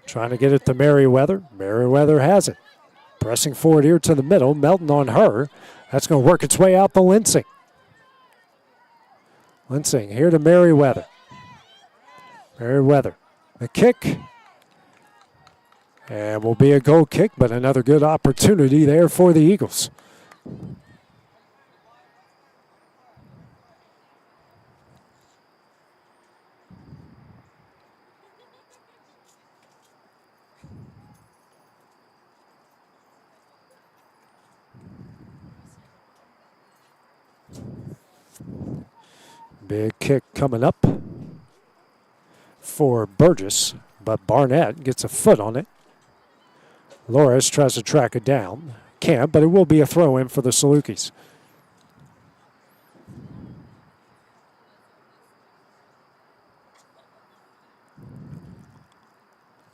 Trying to get it to Merriweather. Merriweather has it. Pressing forward here to the middle. Melton on her. That's going to work its way out to Linsing. Linsing here to Merriweather. Merriweather. The kick. And will be a goal kick, but another good opportunity there for the Eagles. Big kick coming up for Burgess, but Barnett gets a foot on it. Loris tries to track it down. Can't, but it will be a throw in for the Salukis.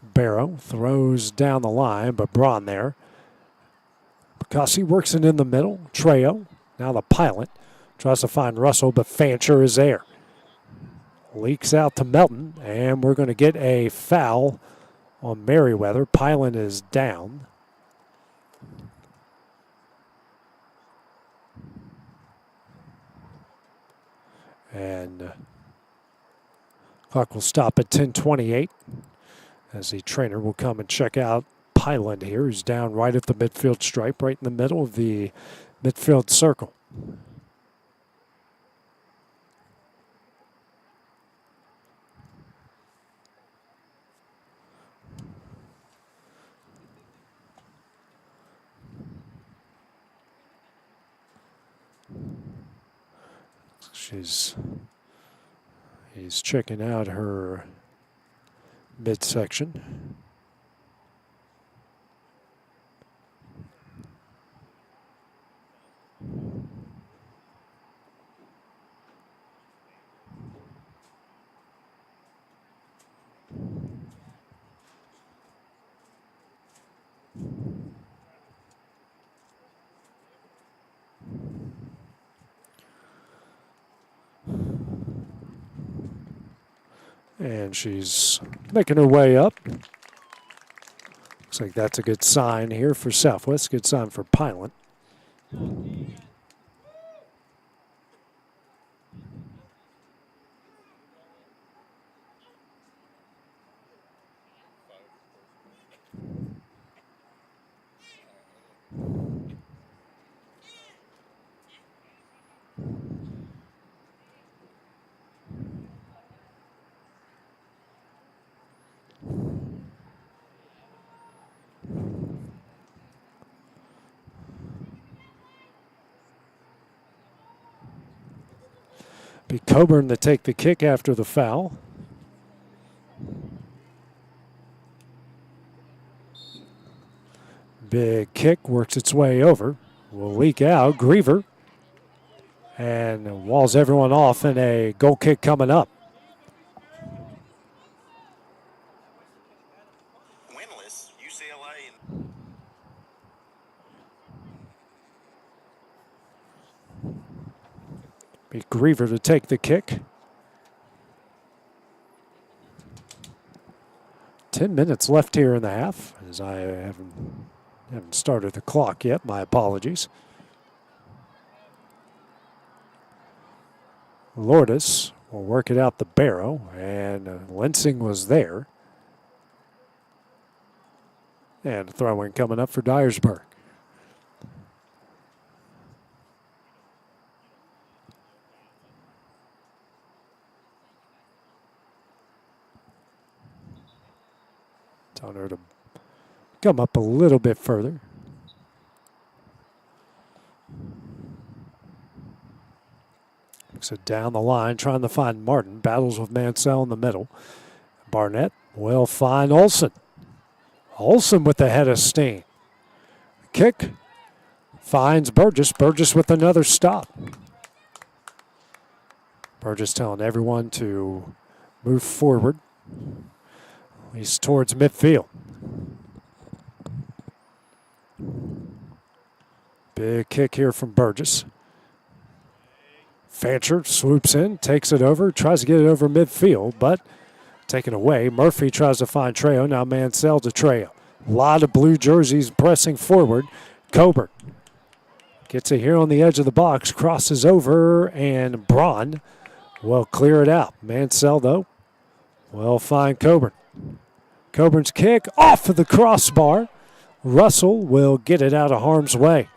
Barrow throws down the line, but Braun there. Picasso works it in the middle. Trejo, now the Pilot. Tries to find Russell, but Fancher is there. Leaks out to Melton, and we're going to get a foul on Merriweather. Pylon is down. And clock will stop at 10:28 as the trainer will come and check out Pylon here, who's down right at the midfield stripe, right in the middle of the midfield circle. He's checking out her midsection. And she's making her way up. Looks like that's a good sign here for Southwest. Good sign for Pylon. Be Coburn to take the kick after the foul. Big kick works its way over. Will leak out. Griever. And walls everyone off, and a goal kick coming up. Winless, UCLA. Be Griever to take the kick. 10 minutes left here in the half, as I haven't started the clock yet. My apologies. Lourdes will work it out the barrow, and Lensing was there. And a throw-in coming up for Dyersburg. Telling her to come up a little bit further. So down the line, trying to find Martin. Battles with Mansell in the middle. Barnett will find Olson. Olson with the head of steam. Kick finds Burgess. Burgess with another stop. Burgess telling everyone to move forward. He's towards midfield. Big kick here from Burgess. Fancher swoops in, takes it over, tries to get it over midfield, but taken away. Murphy tries to find Trejo. Now Mansell to Trejo. A lot of blue jerseys pressing forward. Coburn gets it here on the edge of the box, crosses over, and Braun will clear it out. Mansell, though, will find Coburn. Coburn's kick off of the crossbar. Russell will get it out of harm's way.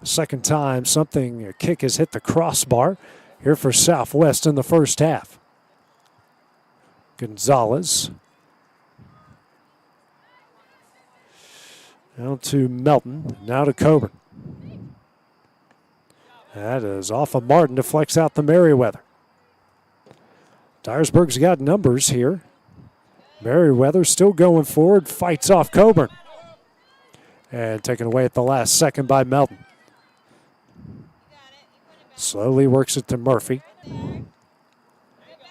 Second time a kick has hit the crossbar here for Southwest in the first half. Gonzalez. Down to Melton, now to Coburn. That is off of Martin, deflects out the Merriweather. Dyersburg's got numbers here. Merriweather still going forward, fights off Coburn. And taken away at the last second by Melton. Slowly works it to Murphy.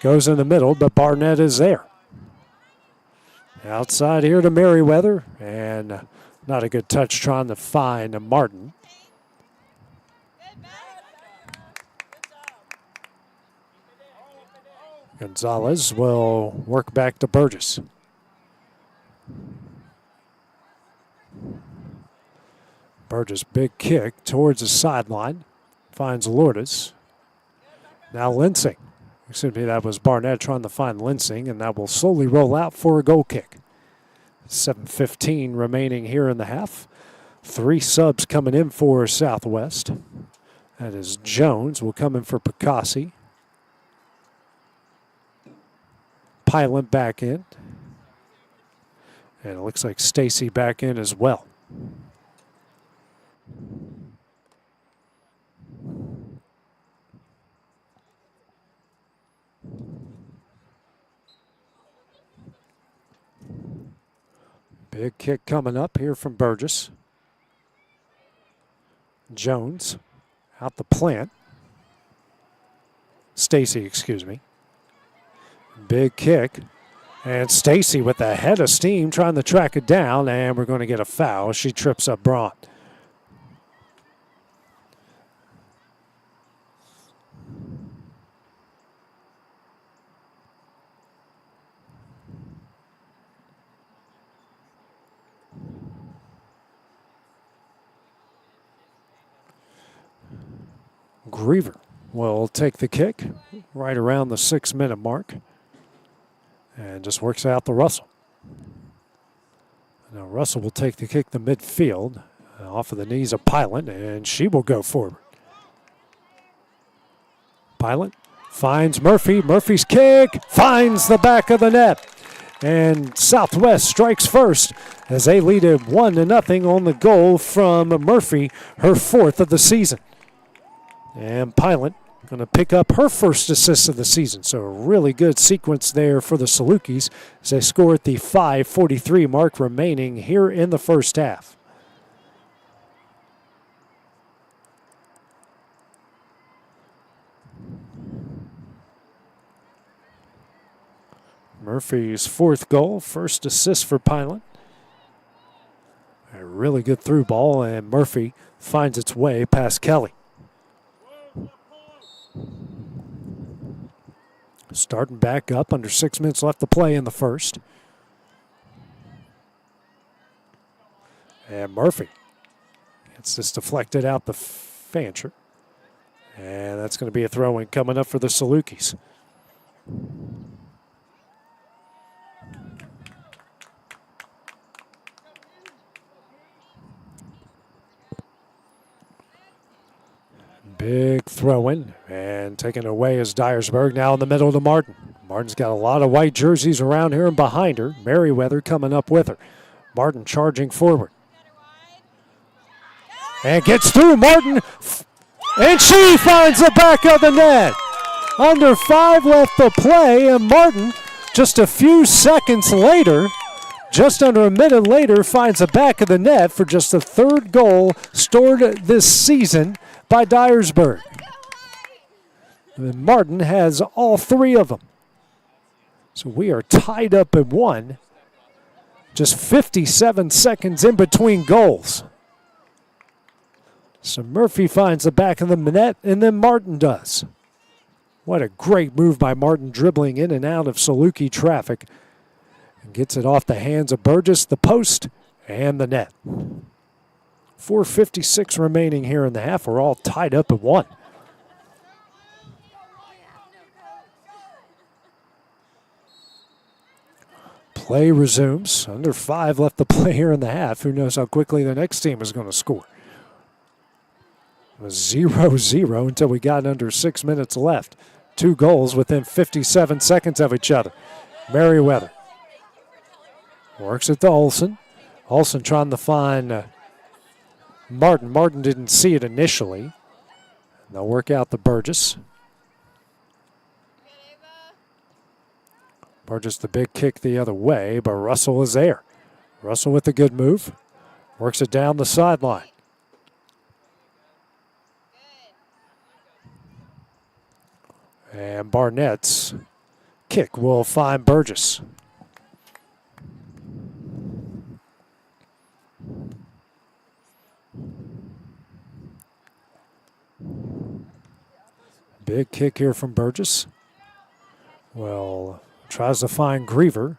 Goes in the middle, but Barnett is there. Outside here to Merriweather, and not a good touch trying to find Martin. Gonzalez will work back to Burgess. Burgess, big kick towards the sideline. Finds Lourdes. Now Linsing. Excuse me, that was Barnett trying to find Linsing, and that will slowly roll out for a goal kick. 7:15 remaining here in the half. 3 subs coming in for Southwest. That is Jones will come in for Picasso. Pilot back in. And it looks like Stacy back in as well. Big kick coming up here from Burgess. Jones out the plant. Stacy, excuse me. Big kick. And Stacy with a head of steam trying to track it down, and we're going to get a foul. She trips up Braun. Griever will take the kick right around the 6-minute mark and just works out to Russell. Now Russell will take the kick to midfield off of the knees of Pilot, and she will go forward. Pilot finds Murphy. Murphy's kick finds the back of the net. And Southwest strikes first as they lead it 1-0 on the goal from Murphy, her 4th of the season. And Pilot going to pick up her first assist of the season. So a really good sequence there for the Salukis as they score at the 5:43 mark remaining here in the first half. Murphy's 4th goal, first assist for Pilot. A really good through ball, and Murphy finds its way past Kelly. Starting back up, under 6 minutes left to play in the first. And Murphy gets this deflected out the Fancher. And that's going to be a throw-in coming up for the Salukis. Big throw-in, and taken away is Dyersburg, now in the middle to Martin. Martin's got a lot of white jerseys around here and behind her. Merriweather coming up with her. Martin charging forward. And gets through Martin, and she finds the back of the net. Under 5 left to play, and Martin, just a few seconds later, just under a minute later, finds the back of the net for just the 3rd goal scored this season by Dyersburg. And Martin has all 3 of them. So we are tied up at 1. Just 57 seconds in between goals. So Murphy finds the back of the net, and then Martin does. What a great move by Martin, dribbling in and out of Saluki traffic. And gets it off the hands of Burgess, the post, and the net. 4:56 remaining here in the half. We're all tied up at 1. Play resumes. Under 5 left to play here in the half. Who knows how quickly the next team is going to score. It was 0-0 until we got under 6 minutes left. 2 goals within 57 seconds of each other. Merriweather works it to Olsen. Olsen trying to find Martin. Martin didn't see it initially. They'll work out the Burgess. Burgess the big kick the other way, but Russell is there. Russell with a good move. Works it down the sideline. And Barnett's kick will find Burgess. Big kick here from Burgess. Well, tries to find Griever.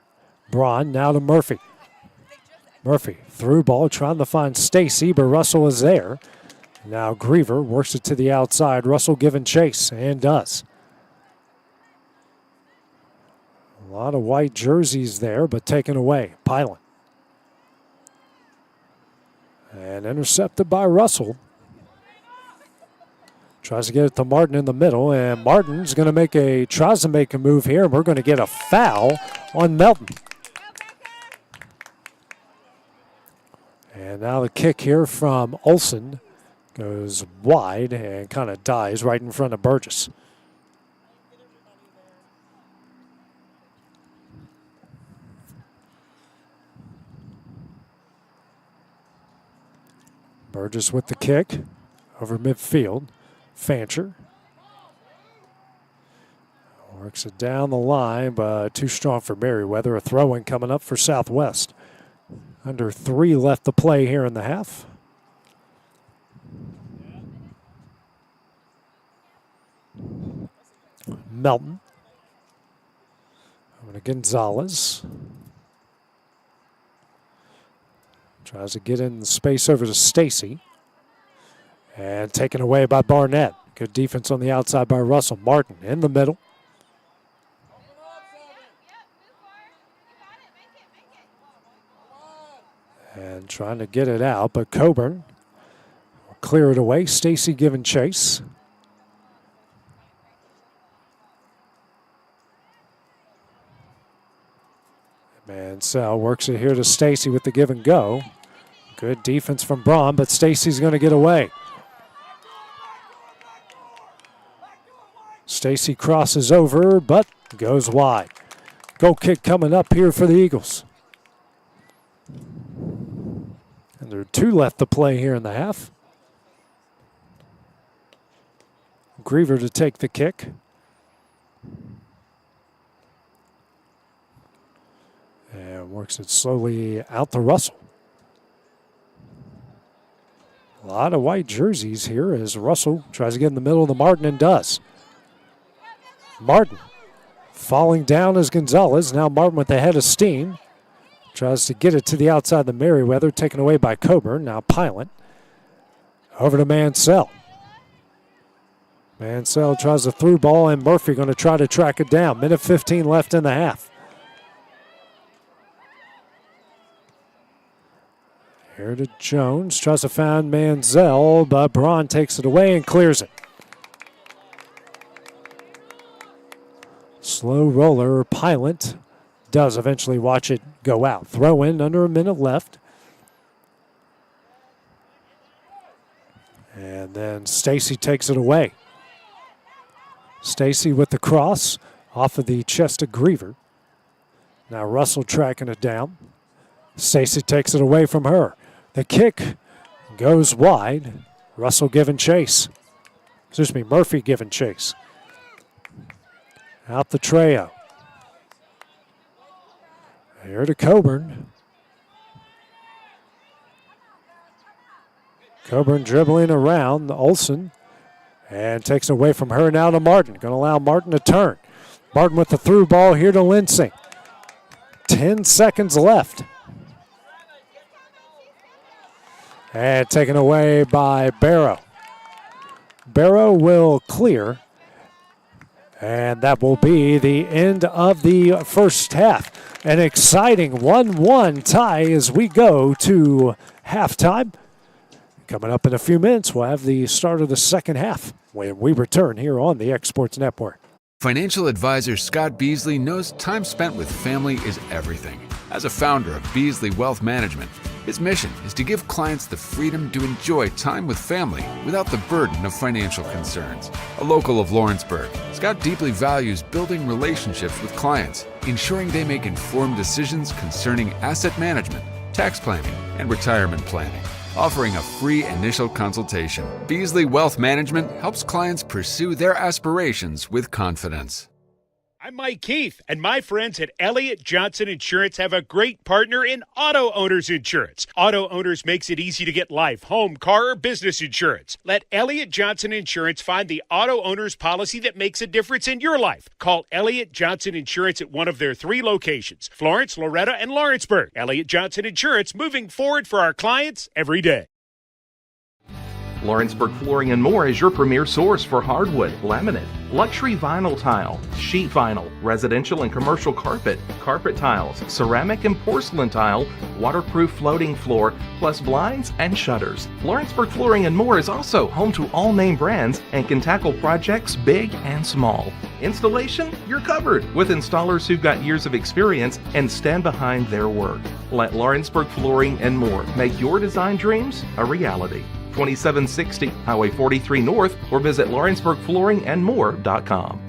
Braun now to Murphy. Murphy through ball, trying to find Stacy, but Russell is there. Now Griever works it to the outside. Russell giving chase, and does. A lot of white jerseys there, but taken away. Pilot. And intercepted by Russell. Tries to get it to Martin in the middle, and Martin's going to tries to make a move here, and we're going to get a foul on Melton. And now the kick here from Olsen goes wide and kind of dies right in front of Burgess. Burgess with the kick over midfield. Fancher works it down the line, but too strong for Merriweather. A throw-in coming up for Southwest. Under 3 left to play here in the half. Melton. Over to Gonzalez. Tries to get in the space over to Stacy. And taken away by Barnett. Good defense on the outside by Russell. Martin in the middle. And trying to get it out, but Coburn will clear it away. Stacy giving chase. Mansell works it here to Stacy with the give and go. Good defense from Braun, but Stacy's going to get away. Stacy crosses over, but goes wide. Goal kick coming up here for the Eagles. And there are 2 left to play here in the half. Griever to take the kick. And works it slowly out to Russell. A lot of white jerseys here as Russell tries to get in the middle of the Martin and does. Martin falling down as Gonzalez. Now Martin with the head of steam. Tries to get it to the outside of the Merriweather, taken away by Coburn. Now Pilot. Over to Mansell. Mansell tries a through ball, and Murphy going to try to track it down. Minute 15 left in the half. Here to Jones. Tries to find Mansell, but Braun takes it away and clears it. Slow roller. Pilot does eventually watch it go out. Throw in under a minute left. And then Stacy takes it away. Stacy with the cross off of the chest of Griever. Now Russell tracking it down. Stacy takes it away from her. The kick goes wide. Russell giving chase. Murphy giving chase. Out the Trejo. Here to Coburn. Coburn dribbling around Olsen and takes away from her now to Martin. Going to allow Martin to turn. Martin with the through ball here to Lindsay. 10 seconds left. And taken away by Barrow. Barrow will clear. And that will be the end of the first half. An exciting 1-1 tie as we go to halftime. Coming up in a few minutes, we'll have the start of the second half when we return here on the X Sports Network. Financial advisor Scott Beasley knows time spent with family is everything. As a founder of Beasley Wealth Management, his mission is to give clients the freedom to enjoy time with family without the burden of financial concerns. A local of Lawrenceburg, Scott deeply values building relationships with clients, ensuring they make informed decisions concerning asset management, tax planning, and retirement planning. Offering a free initial consultation, Beasley Wealth Management helps clients pursue their aspirations with confidence. I'm Mike Keith, and my friends at Elliott Johnson Insurance have a great partner in Auto Owners Insurance. Auto Owners makes it easy to get life, home, car, or business insurance. Let Elliott Johnson Insurance find the Auto Owners policy that makes a difference in your life. Call Elliott Johnson Insurance at one of their 3 locations, Florence, Loretta, and Lawrenceburg. Elliott Johnson Insurance, moving forward for our clients every day. Lawrenceburg Flooring and More is your premier source for hardwood, laminate, luxury vinyl tile, sheet vinyl, residential and commercial carpet, carpet tiles, ceramic and porcelain tile, waterproof floating floor, plus blinds and shutters. Lawrenceburg Flooring and More is also home to all name brands and can tackle projects big and small. Installation? You're covered with installers who've got years of experience and stand behind their work. Let Lawrenceburg Flooring and More make your design dreams a reality. 2760 Highway 43 North, or visit LawrenceburgFlooringandMore.com.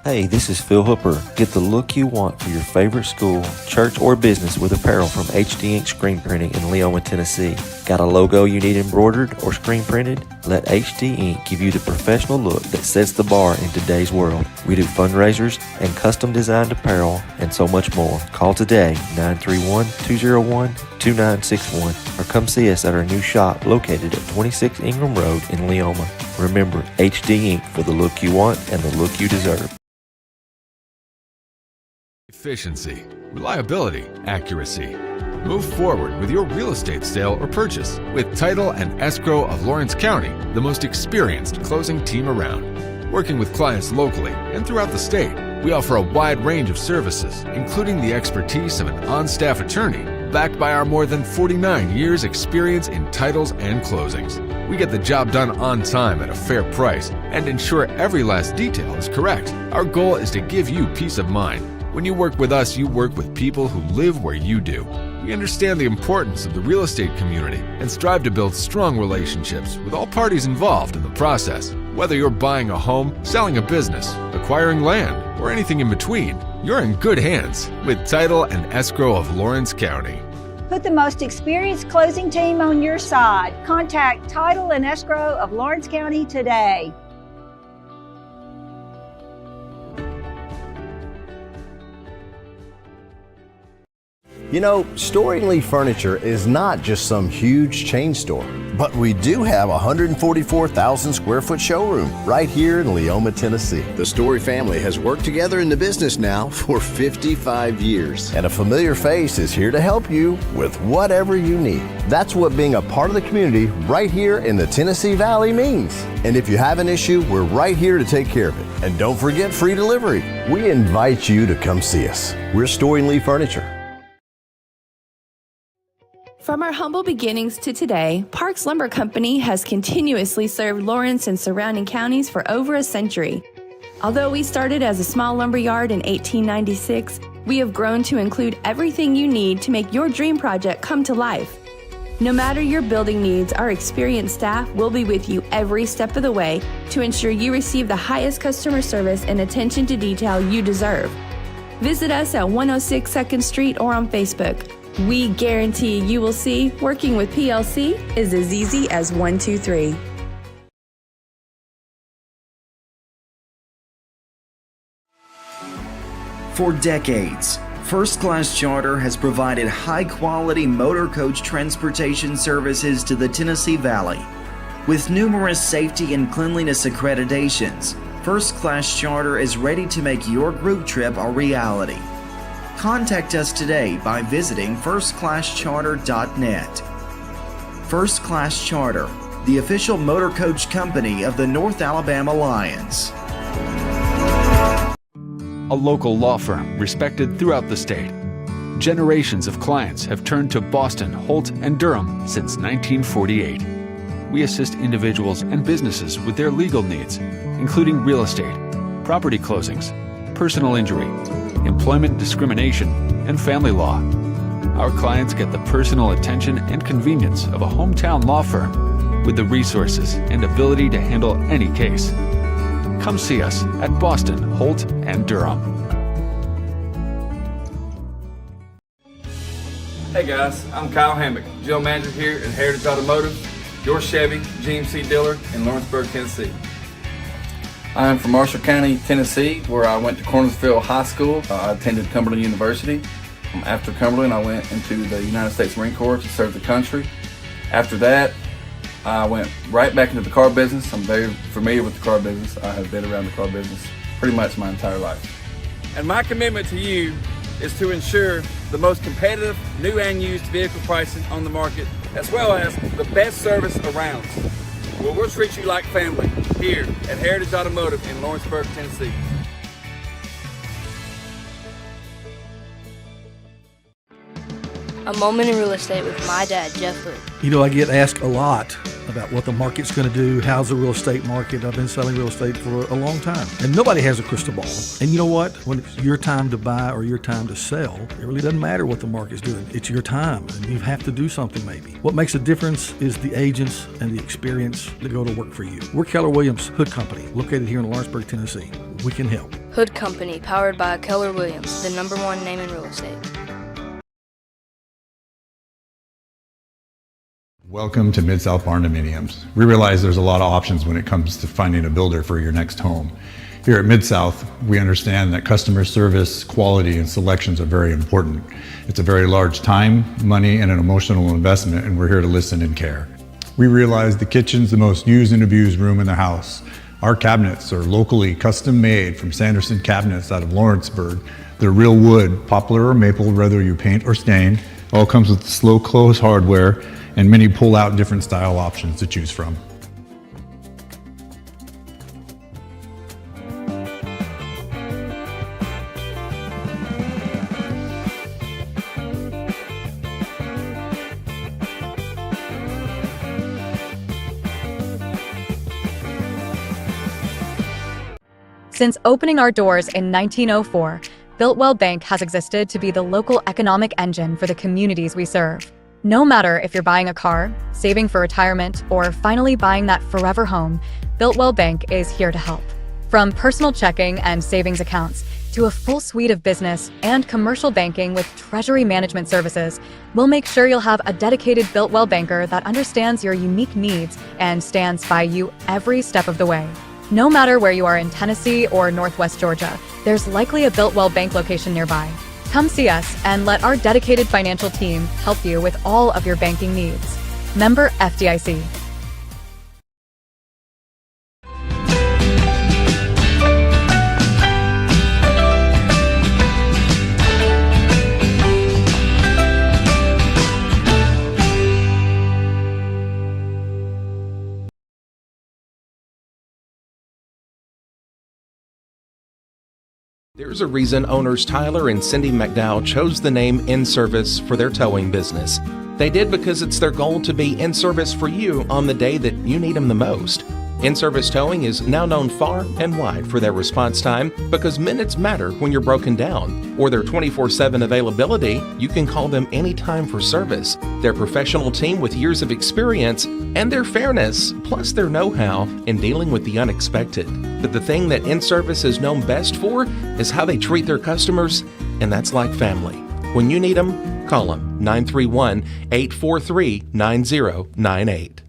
Hey, this is Phil Hooper. Get the look you want for your favorite school, church, or business with apparel from HD Ink Screen Printing in Leoma, Tennessee. Got a logo you need embroidered or screen printed? Let HD Ink give you the professional look that sets the bar in today's world. We do fundraisers and custom designed apparel and so much more. Call today, 931-201-2961, or come see us at our new shop located at 26 Ingram Road in Leoma. Remember, HD Ink for the look you want and the look you deserve. Efficiency, reliability, accuracy. Move forward with your real estate sale or purchase with Title and Escrow of Lawrence County, the most experienced closing team around. Working with clients locally and throughout the state, we offer a wide range of services, including the expertise of an on-staff attorney, backed by our more than 49 years experience in titles and closings. We get the job done on time at a fair price and ensure every last detail is correct. Our goal is to give you peace of mind. When you work with us, you work with people who live where you do. We understand the importance of the real estate community and strive to build strong relationships with all parties involved in the process. Whether you're buying a home, selling a business, acquiring land, or anything in between, you're in good hands with Title and Escrow of Lawrence County. Put the most experienced closing team on your side. Contact Title and Escrow of Lawrence County today. You know, Storing Lee Furniture is not just some huge chain store, but we do have a 144,000 square foot showroom right here in Leoma, Tennessee. The Story family has worked together in the business now for 55 years. And a familiar face is here to help you with whatever you need. That's what being a part of the community right here in the Tennessee Valley means. And if you have an issue, we're right here to take care of it. And don't forget free delivery. We invite you to come see us. We're Storing Lee Furniture. From our humble beginnings to today, Parks Lumber Company has continuously served Lawrence and surrounding counties for over a century. Although we started as a small lumber yard in 1896, we have grown to include everything you need to make your dream project come to life. No matter your building needs, our experienced staff will be with you every step of the way to ensure you receive the highest customer service and attention to detail you deserve. Visit us at 106 2nd Street or on Facebook. We guarantee you will see working with PLC is as easy as 1, 2, 3. For decades, First Class Charter has provided high-quality motor coach transportation services to the Tennessee Valley. With numerous safety and cleanliness accreditations, First Class Charter is ready to make your group trip a reality. Contact us today by visiting firstclasscharter.net. First Class Charter, the official motor coach company of the North Alabama Lions. a local law firm respected throughout the state. Generations of clients have turned to Boston, Holt, and Durham since 1948. We assist individuals and businesses with their legal needs, including real estate, property closings, personal injury, employment discrimination, and family law. Our clients get the personal attention and convenience of a hometown law firm with the resources and ability to handle any case. Come see us at Boston, Holt, and Durham. Hey guys, I'm Kyle Hammock, General Manager here at Heritage Automotive, your Chevy GMC dealer in Lawrenceburg, Tennessee. I am from Marshall County, Tennessee, where I went to Cornersville High School. I attended Cumberland University. After Cumberland, I went into the United States Marine Corps to serve the country. After that, I went right back into the car business. I'm very familiar with the car business. I have been around the car business pretty much my entire life. And my commitment to you is to ensure the most competitive new and used vehicle pricing on the market, as well as the best service around. Well, we'll treat you like family here at Heritage Automotive in Lawrenceburg, Tennessee. A moment in real estate with my dad, Jeff Hood. You know, I get asked a lot about what the market's going to do. How's the real estate market? I've been selling real estate for a long time, and nobody has a crystal ball. And you know what? When it's your time to buy or your time to sell, it really doesn't matter what the market's doing. It's your time, and you have to do something maybe. What makes a difference is the agents and the experience that go to work for you. We're Keller Williams Hood Company, located here in Lawrenceburg, Tennessee. We can help. Hood Company, powered by Keller Williams, the #1 name in real estate. Welcome to Mid-South Barn Dominiums. We realize there's a lot of options when it comes to finding a builder for your next home. Here at Mid-South, we understand that customer service, quality, and selections are very important. It's a very large time, money, and an emotional investment, and we're here to listen and care. We realize the kitchen's the most used and abused room in the house. Our cabinets are locally custom made from Sanderson Cabinets out of Lawrenceburg. They're real wood, poplar or maple, whether you paint or stain. All comes with slow close hardware and many pull out different style options to choose from. Since opening our doors in 1904, Builtwell Bank has existed to be the local economic engine for the communities we serve. No matter if you're buying a car, saving for retirement, or finally buying that forever home, Builtwell Bank is here to help. From personal checking and savings accounts to a full suite of business and commercial banking with treasury management services, we'll make sure you'll have a dedicated Builtwell banker that understands your unique needs and stands by you every step of the way. No matter where you are in Tennessee or Northwest Georgia, there's likely a Builtwell Bank location nearby. Come see us and let our dedicated financial team help you with all of your banking needs. Member FDIC. There's a reason owners Tyler and Cindy McDowell chose the name In Service for their towing business. They did because it's their goal to be in service for you on the day that you need them the most. In-Service Towing is now known far and wide for their response time because minutes matter when you're broken down, or their 24/7 availability. You can call them anytime for service. Their professional team with years of experience and their fairness, plus their know-how in dealing with the unexpected. But the thing that In-Service is known best for is how they treat their customers, and that's like family. When you need them, call them 931-843-9098.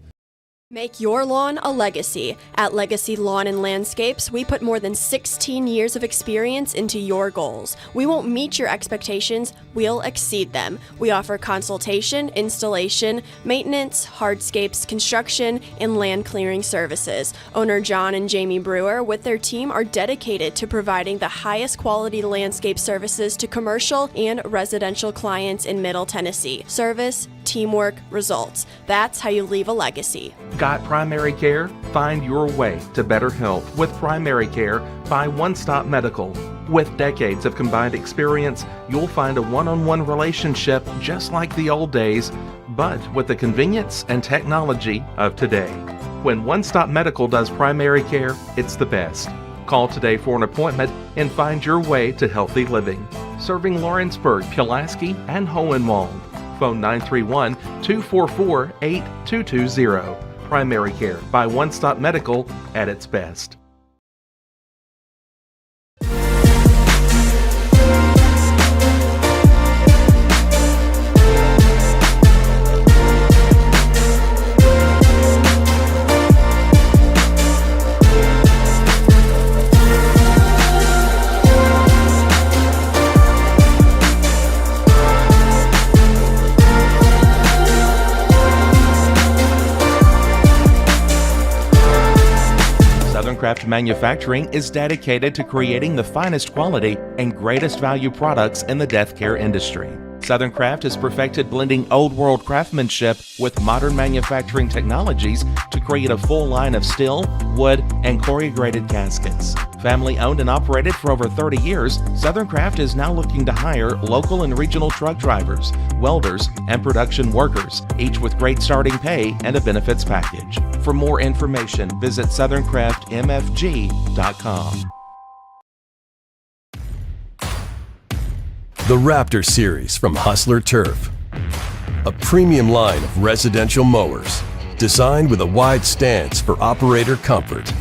Make your lawn a legacy. At Legacy Lawn and Landscapes, we put more than 16 years of experience into your goals. We won't meet your expectations, we'll exceed them. We offer consultation, installation, maintenance, hardscapes, construction, and land clearing services. Owner John and Jamie Brewer with their team are dedicated to providing the highest quality landscape services to commercial and residential clients in Middle Tennessee. Service, teamwork, results. That's how you leave a legacy. Got primary care? Find your way to better health with primary care by One Stop Medical. With decades of combined experience, you'll find a one-on-one relationship just like the old days, but with the convenience and technology of today. When One Stop Medical does primary care, it's the best. Call today for an appointment and find your way to healthy living. Serving Lawrenceburg, Pulaski, and Hohenwald. Phone 931-244-8220. Primary care by One Stop Medical at its best. Southern Craft Manufacturing is dedicated to creating the finest quality and greatest value products in the death care industry. Southern Craft has perfected blending old world craftsmanship with modern manufacturing technologies to create a full line of steel, wood, and corrugated caskets. Family owned and operated for over 30 years, Southern Craft is now looking to hire local and regional truck drivers, welders, and production workers, each with great starting pay and a benefits package. For more information, visit southerncraftmfg.com. The Raptor Series from Hustler Turf. A premium line of residential mowers designed with a wide stance for operator comfort.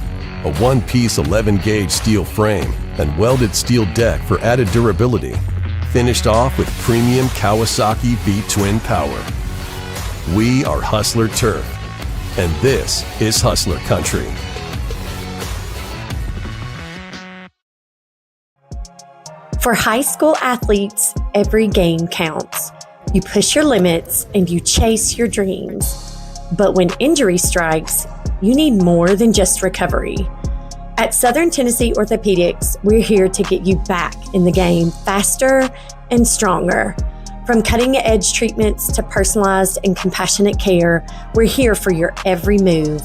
A one-piece 11-gauge steel frame and welded steel deck for added durability. Finished off with premium Kawasaki V-twin power. We are Hustler Turf, and this is Hustler Country. For high school athletes, every game counts. You push your limits and you chase your dreams. But when injury strikes, you need more than just recovery. At Southern Tennessee Orthopedics, we're here to get you back in the game faster and stronger. From cutting-edge treatments to personalized and compassionate care, we're here for your every move.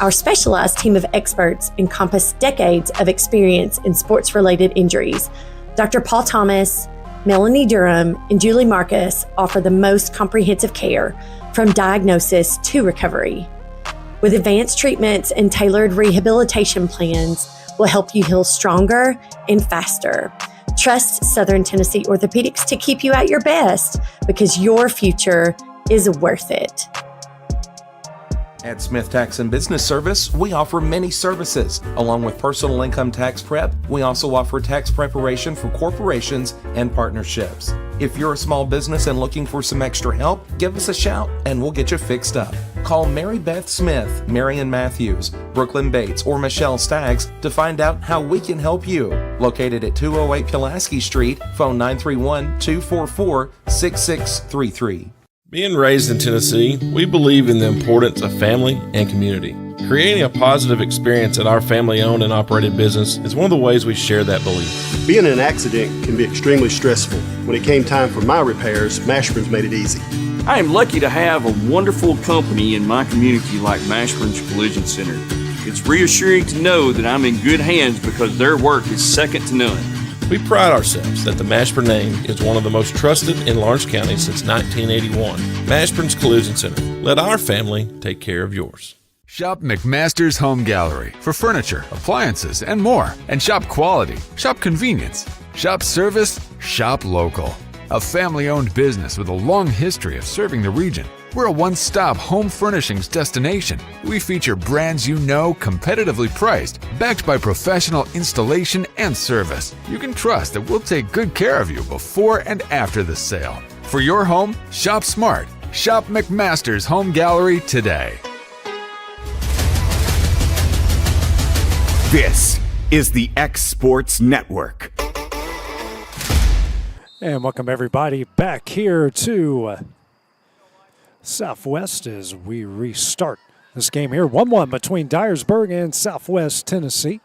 Our specialized team of experts encompass decades of experience in sports-related injuries. Dr. Paul Thomas, Melanie Durham, and Julie Marcus offer the most comprehensive care from diagnosis to recovery. With advanced treatments and tailored rehabilitation plans, we'll help you heal stronger and faster. Trust Southern Tennessee Orthopedics to keep you at your best because your future is worth it. At Smith Tax and Business Service, we offer many services. Along with personal income tax prep, we also offer tax preparation for corporations and partnerships. If you're a small business and looking for some extra help, give us a shout and we'll get you fixed up. Call Mary Beth Smith, Marion Matthews, Brooklyn Bates, or Michelle Staggs to find out how we can help you. Located at 208 Pulaski Street, phone 931-244-6633. Being raised in Tennessee, we believe in the importance of family and community. Creating a positive experience at our family-owned and operated business is one of the ways we share that belief. Being in an accident can be extremely stressful. When it came time for my repairs, Mashburn's made it easy. I am lucky to have a wonderful company in my community like Mashburn's Collision Center. It's reassuring to know that I'm in good hands because their work is second to none. We pride ourselves that the Mashburn name is one of the most trusted in Lawrence County since 1981. Mashburn's Collision Center. Let our family take care of yours. Shop McMaster's Home Gallery for furniture, appliances, and more. And shop quality, shop convenience, shop service, shop local. A family-owned business with a long history of serving the region. We're a one-stop home furnishings destination. We feature brands you know, competitively priced, backed by professional installation and service. You can trust that we'll take good care of you before and after the sale. For your home, shop smart. Shop McMaster's Home Gallery today. This is the X Sports Network. And welcome everybody back here to Southwest as we restart this game here. 1-1 between Dyersburg and Southwest Tennessee.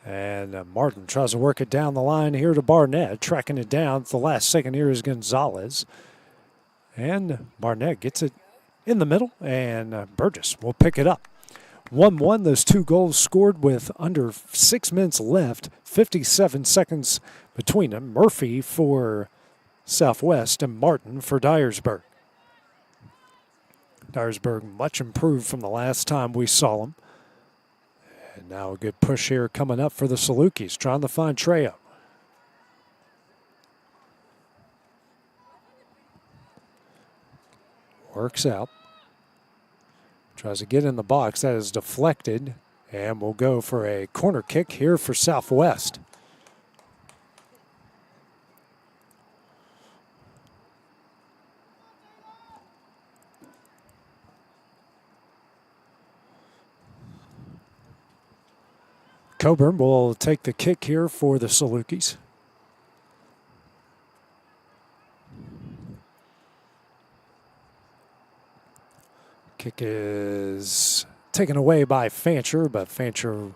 And Martin tries to work it down the line here to Barnett, tracking it down. The last second here is Gonzalez. And Barnett gets it in the middle, and Burgess will pick it up. 1-1, those 2 goals scored with under 6 minutes left, 57 seconds between them. Murphy for Southwest and Martin for Dyersburg. Dyersburg much improved from the last time we saw them. And now a good push here coming up for the Salukis, trying to find Trejo. Works out. Tries to get in the box. That is deflected. And we'll go for a corner kick here for Southwest. Coburn will take the kick here for the Salukis. Kick is taken away by Fancher, but Fancher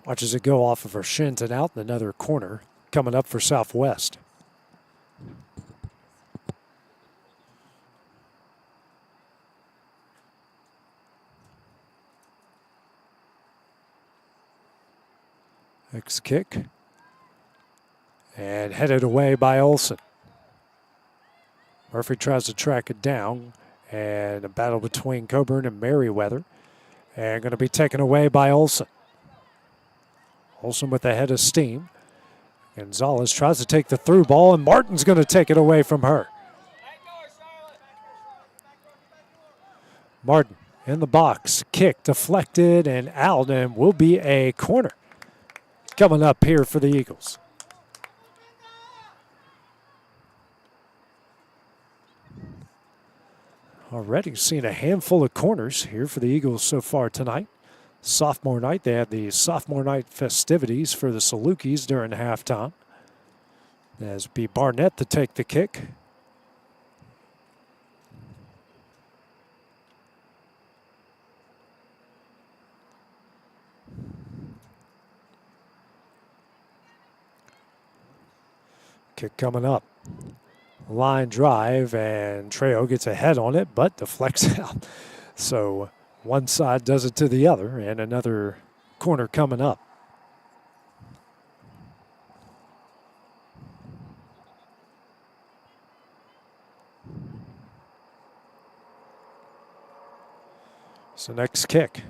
watches it go off of her shins and out. Another corner coming up for Southwest. Next kick. And headed away by Olson. Murphy tries to track it down. And a battle between Coburn and Merriweather. And going to be taken away by Olson. Olson with the head of steam. Gonzalez tries to take the through ball, and Martin's going to take it away from her. Martin in the box. Kick deflected and out, and will be a corner coming up here for the Eagles. Already seen a handful of corners here for the Eagles so far tonight. Sophomore night, they had the sophomore night festivities for the Salukis during halftime. As B. Barnett to take the kick. Kick coming up. Line drive, and Trejo gets a head on it, but deflects out. So one side does it to the other, and another corner coming up. So next kick.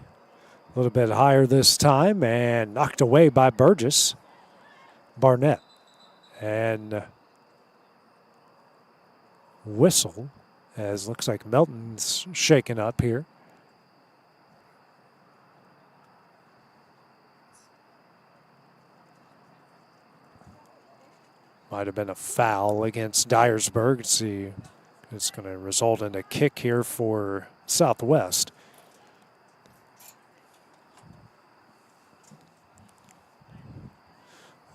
A little bit higher this time, and knocked away by Burgess. Barnett. And whistle, as looks like Melton's shaken up here. Might have been a foul against Dyersburg. Let's see, it's going to result in a kick here for Southwest.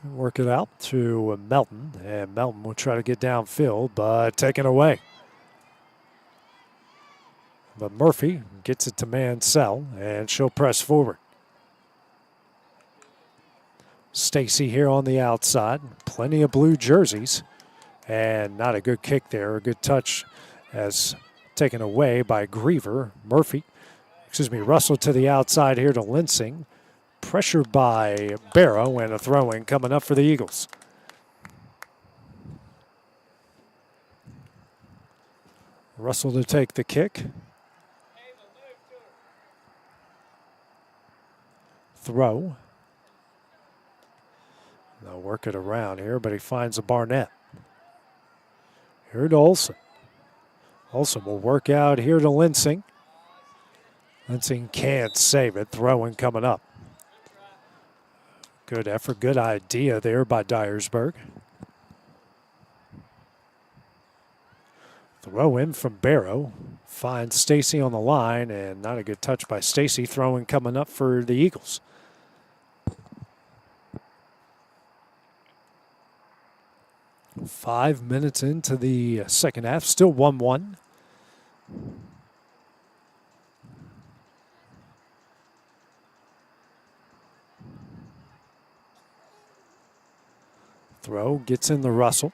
Work it out to Melton, and Melton will try to get downfield, but taken away. But Murphy gets it to Mansell, and she'll press forward. Stacy here on the outside, plenty of blue jerseys, and not a good kick there, a good touch as taken away by Griever. Russell to the outside here to Linsing. Pressure by Barrow, and a throw-in coming up for the Eagles. Russell to take the kick. Throw. They'll work it around here, but he finds a Barnett. Here to Olson. Olson will work out here to Linsing. Linsing can't save it. Throw-in coming up. Good effort, good idea there by Dyersburg. Throw in from Barrow. Finds Stacy on the line, and not a good touch by Stacy. Throw-in coming up for the Eagles. Five minutes into the second half, still 1-1. Throw gets in the Russell.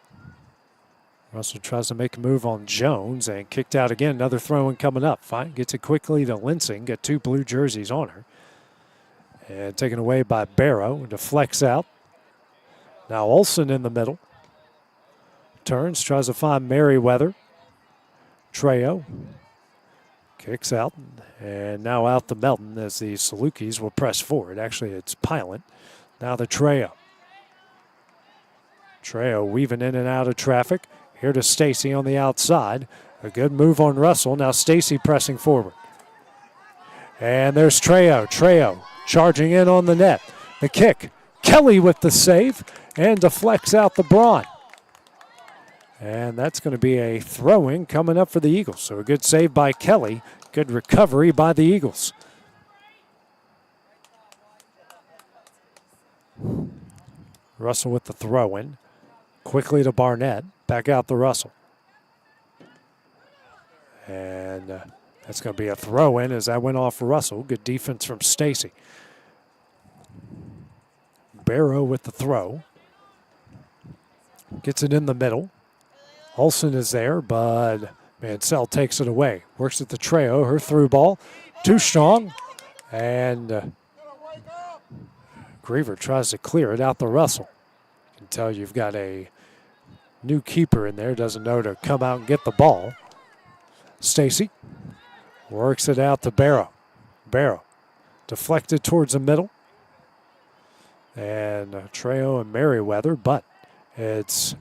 Russell tries to make a move on Jones and kicked out again. Another throw in coming up. Fine, gets it quickly to Linsing. Got 2 blue jerseys on her. And taken away by Barrow. Deflects out. Now Olsen in the middle. Turns, tries to find Merriweather. Trejo kicks out. And now out to Melton as the Salukis will press forward. Actually, it's Pilot. Now the Trejo. Trejo weaving in and out of traffic. Here to Stacy on the outside. A good move on Russell. Now Stacy pressing forward. And there's Trejo. Trejo charging in on the net. The kick. Kelly with the save and deflects out the Braun. And that's going to be a throw-in coming up for the Eagles. So a good save by Kelly. Good recovery by the Eagles. Russell with the throw-in. Quickly to Barnett. Back out to Russell. And that's going to be a throw-in as that went off Russell. Good defense from Stacy. Barrow with the throw. Gets it in the middle. Olsen is there, but Mansell takes it away. Works at the Trejo. Her through ball. Too strong. And Griever tries to clear it out to Russell. You can tell you've got a new keeper in there. Doesn't know to come out and get the ball. Stacy works it out to Barrow. Barrow deflected towards the middle. And Trejo and Merriweather, but it's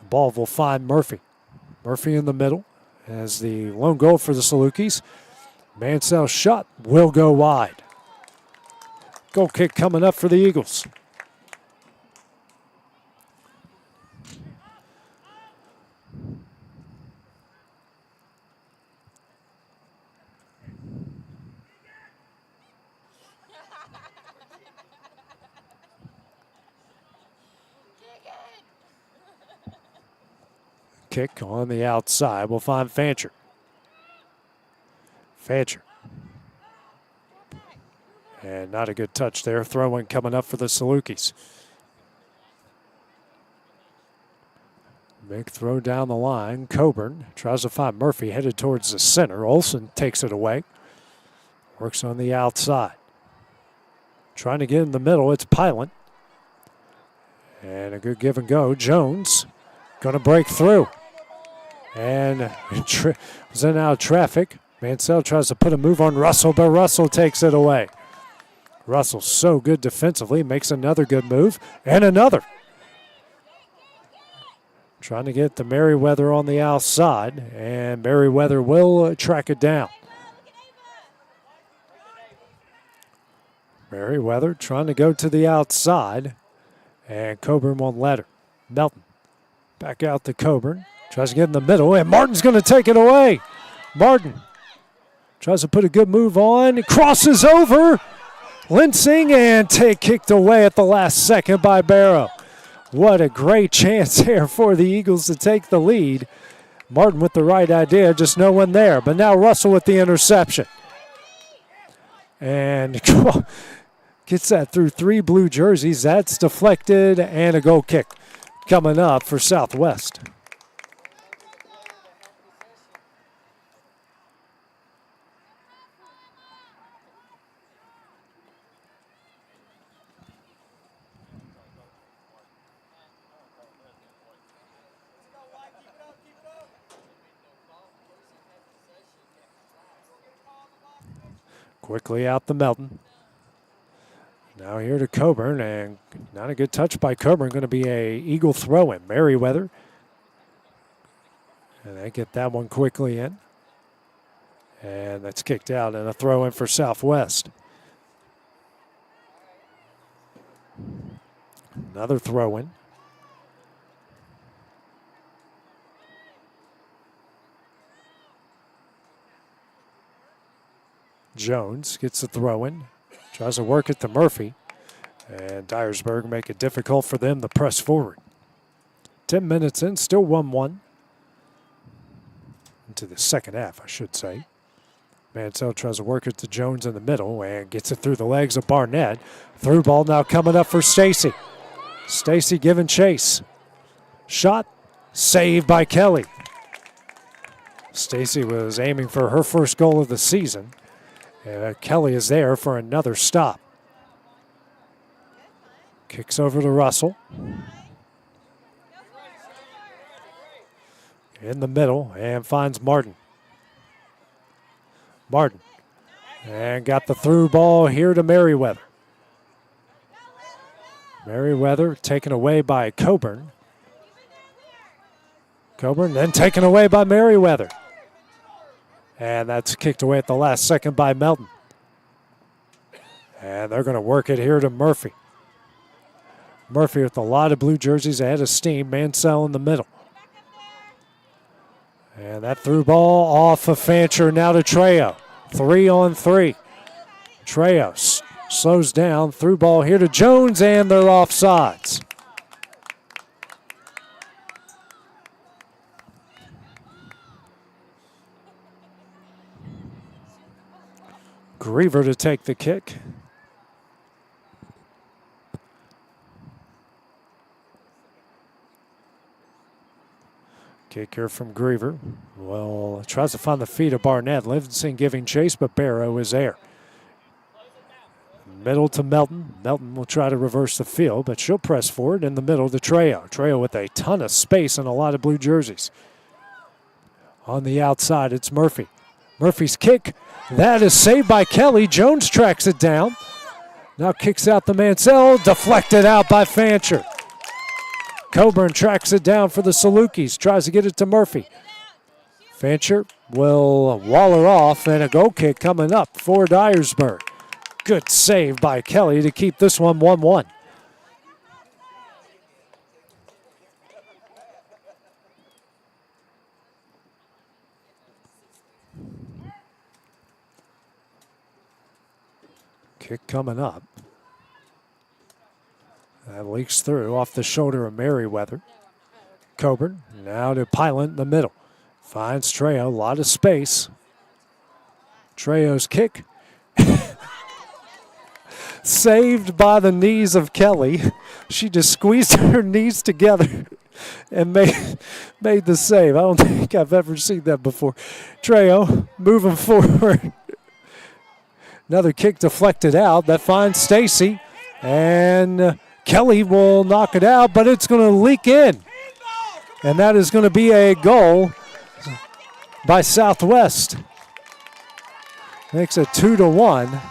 the ball will find Murphy. Murphy in the middle as the lone goal for the Salukis. Mansell's shot will go wide. Goal kick coming up for the Eagles. Kick on the outside. We'll find Fancher. Fancher. And not a good touch there. Throw-in coming up for the Salukis. Big throw down the line. Coburn tries to find Murphy headed towards the center. Olsen takes it away. Works on the outside. Trying to get in the middle. It's Pilot. And a good give and go. Jones going to break through. And was in and out of traffic. Mansell tries to put a move on Russell, but Russell takes it away. Russell so good defensively, makes another good move, and another. Trying to get the Merriweather on the outside, and Merriweather will track it down. Merriweather trying to go to the outside, and Coburn won't let her. Melton back out to Coburn. Tries to get in the middle, and Martin's going to take it away. Martin tries to put a good move on. Crosses over. Linsing and kicked away at the last second by Barrow. What a great chance here for the Eagles to take the lead. Martin with the right idea, just no one there. But now Russell with the interception. And gets that through 3 blue jerseys. That's deflected, and a goal kick coming up for Southwest. Quickly out the Melton. Now here to Coburn, and not a good touch by Coburn. Going to be a Eagle throw-in. Merriweather. And they get that one quickly in. And that's kicked out, and a throw-in for Southwest. Another throw-in. Jones gets the throw-in. Tries to work it to Murphy. And Dyersburg make it difficult for them to press forward. 10 minutes in, still 1-1. Into the second half, I should say. Mansell tries to work it to Jones in the middle and gets it through the legs of Barnett. Through ball now coming up for Stacy. Stacy giving chase. Shot. Save by Kelly. Stacy was aiming for her first goal of the season. Kelly is there for another stop. Kicks over to Russell. In the middle and finds Martin. Martin. And got the through ball here to Merriweather. Merriweather taken away by Coburn. Coburn then taken away by Merriweather. And that's kicked away at the last second by Melton. And they're going to work it here to Murphy. Murphy with a lot of blue jerseys ahead of steam. Mansell in the middle. And that through ball off of Fancher now to Trejo. 3-on-3. Trejo slows down. Through ball here to Jones, and they're offsides. Griever to take the kick. Kick here from Griever. Well, tries to find the feet of Barnett. Livingston giving chase, but Barrow is there. Middle to Melton. Melton will try to reverse the field, but she'll press forward in the middle to Trejo. Trejo with a ton of space and a lot of blue jerseys. On the outside, it's Murphy. Murphy's kick. That is saved by Kelly. Jones tracks it down. Now kicks out the Mansell. Deflected out by Fancher. Coburn tracks it down for the Salukis. Tries to get it to Murphy. Fancher will wall her off, and a goal kick coming up for Dyersburg. Good save by Kelly to keep this one 1-1. Kick coming up. That leaks through off the shoulder of Merriweather. Coburn now to Pilot in the middle. Finds Trejo, a lot of space. Trejo's kick. Saved by the knees of Kelly. She just squeezed her knees together and made the save. I don't think I've ever seen that before. Trejo moving forward. Another kick deflected out. That finds Stacy. And Kelly will knock it out, but it's going to leak in. And that is going to be a goal by Southwest. Makes it 2-1.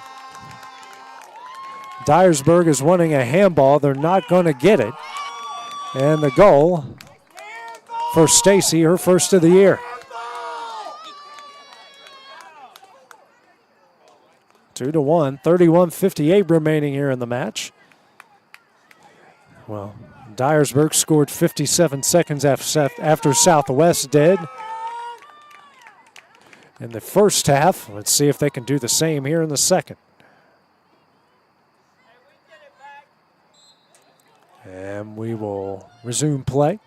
Dyersburg is wanting a handball. They're not going to get it. And the goal for Stacy, her first of the year. 2-1, 31:58 remaining here in the match. Well, Dyersburg scored 57 seconds after Southwest did in the first half. Let's see if they can do the same here in the second. And we will resume play.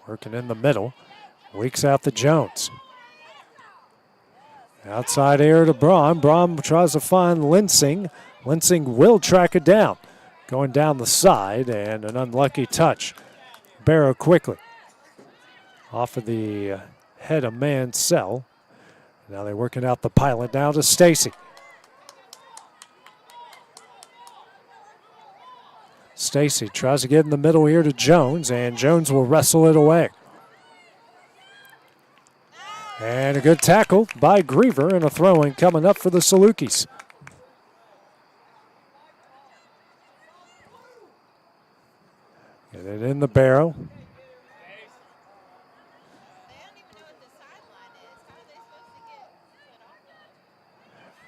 Working in the middle. Weeks out to Jones. Outside air to Braun. Braun tries to find Linsing. Linsing will track it down. Going down the side, and an unlucky touch. Barrow quickly. Off of the head of Mansell. Now they're working out the Pilot now to Stacy. Stacy tries to get in the middle here to Jones, and Jones will wrestle it away. And a good tackle by Griever, and a throw-in coming up for the Salukis. Get it in the barrel.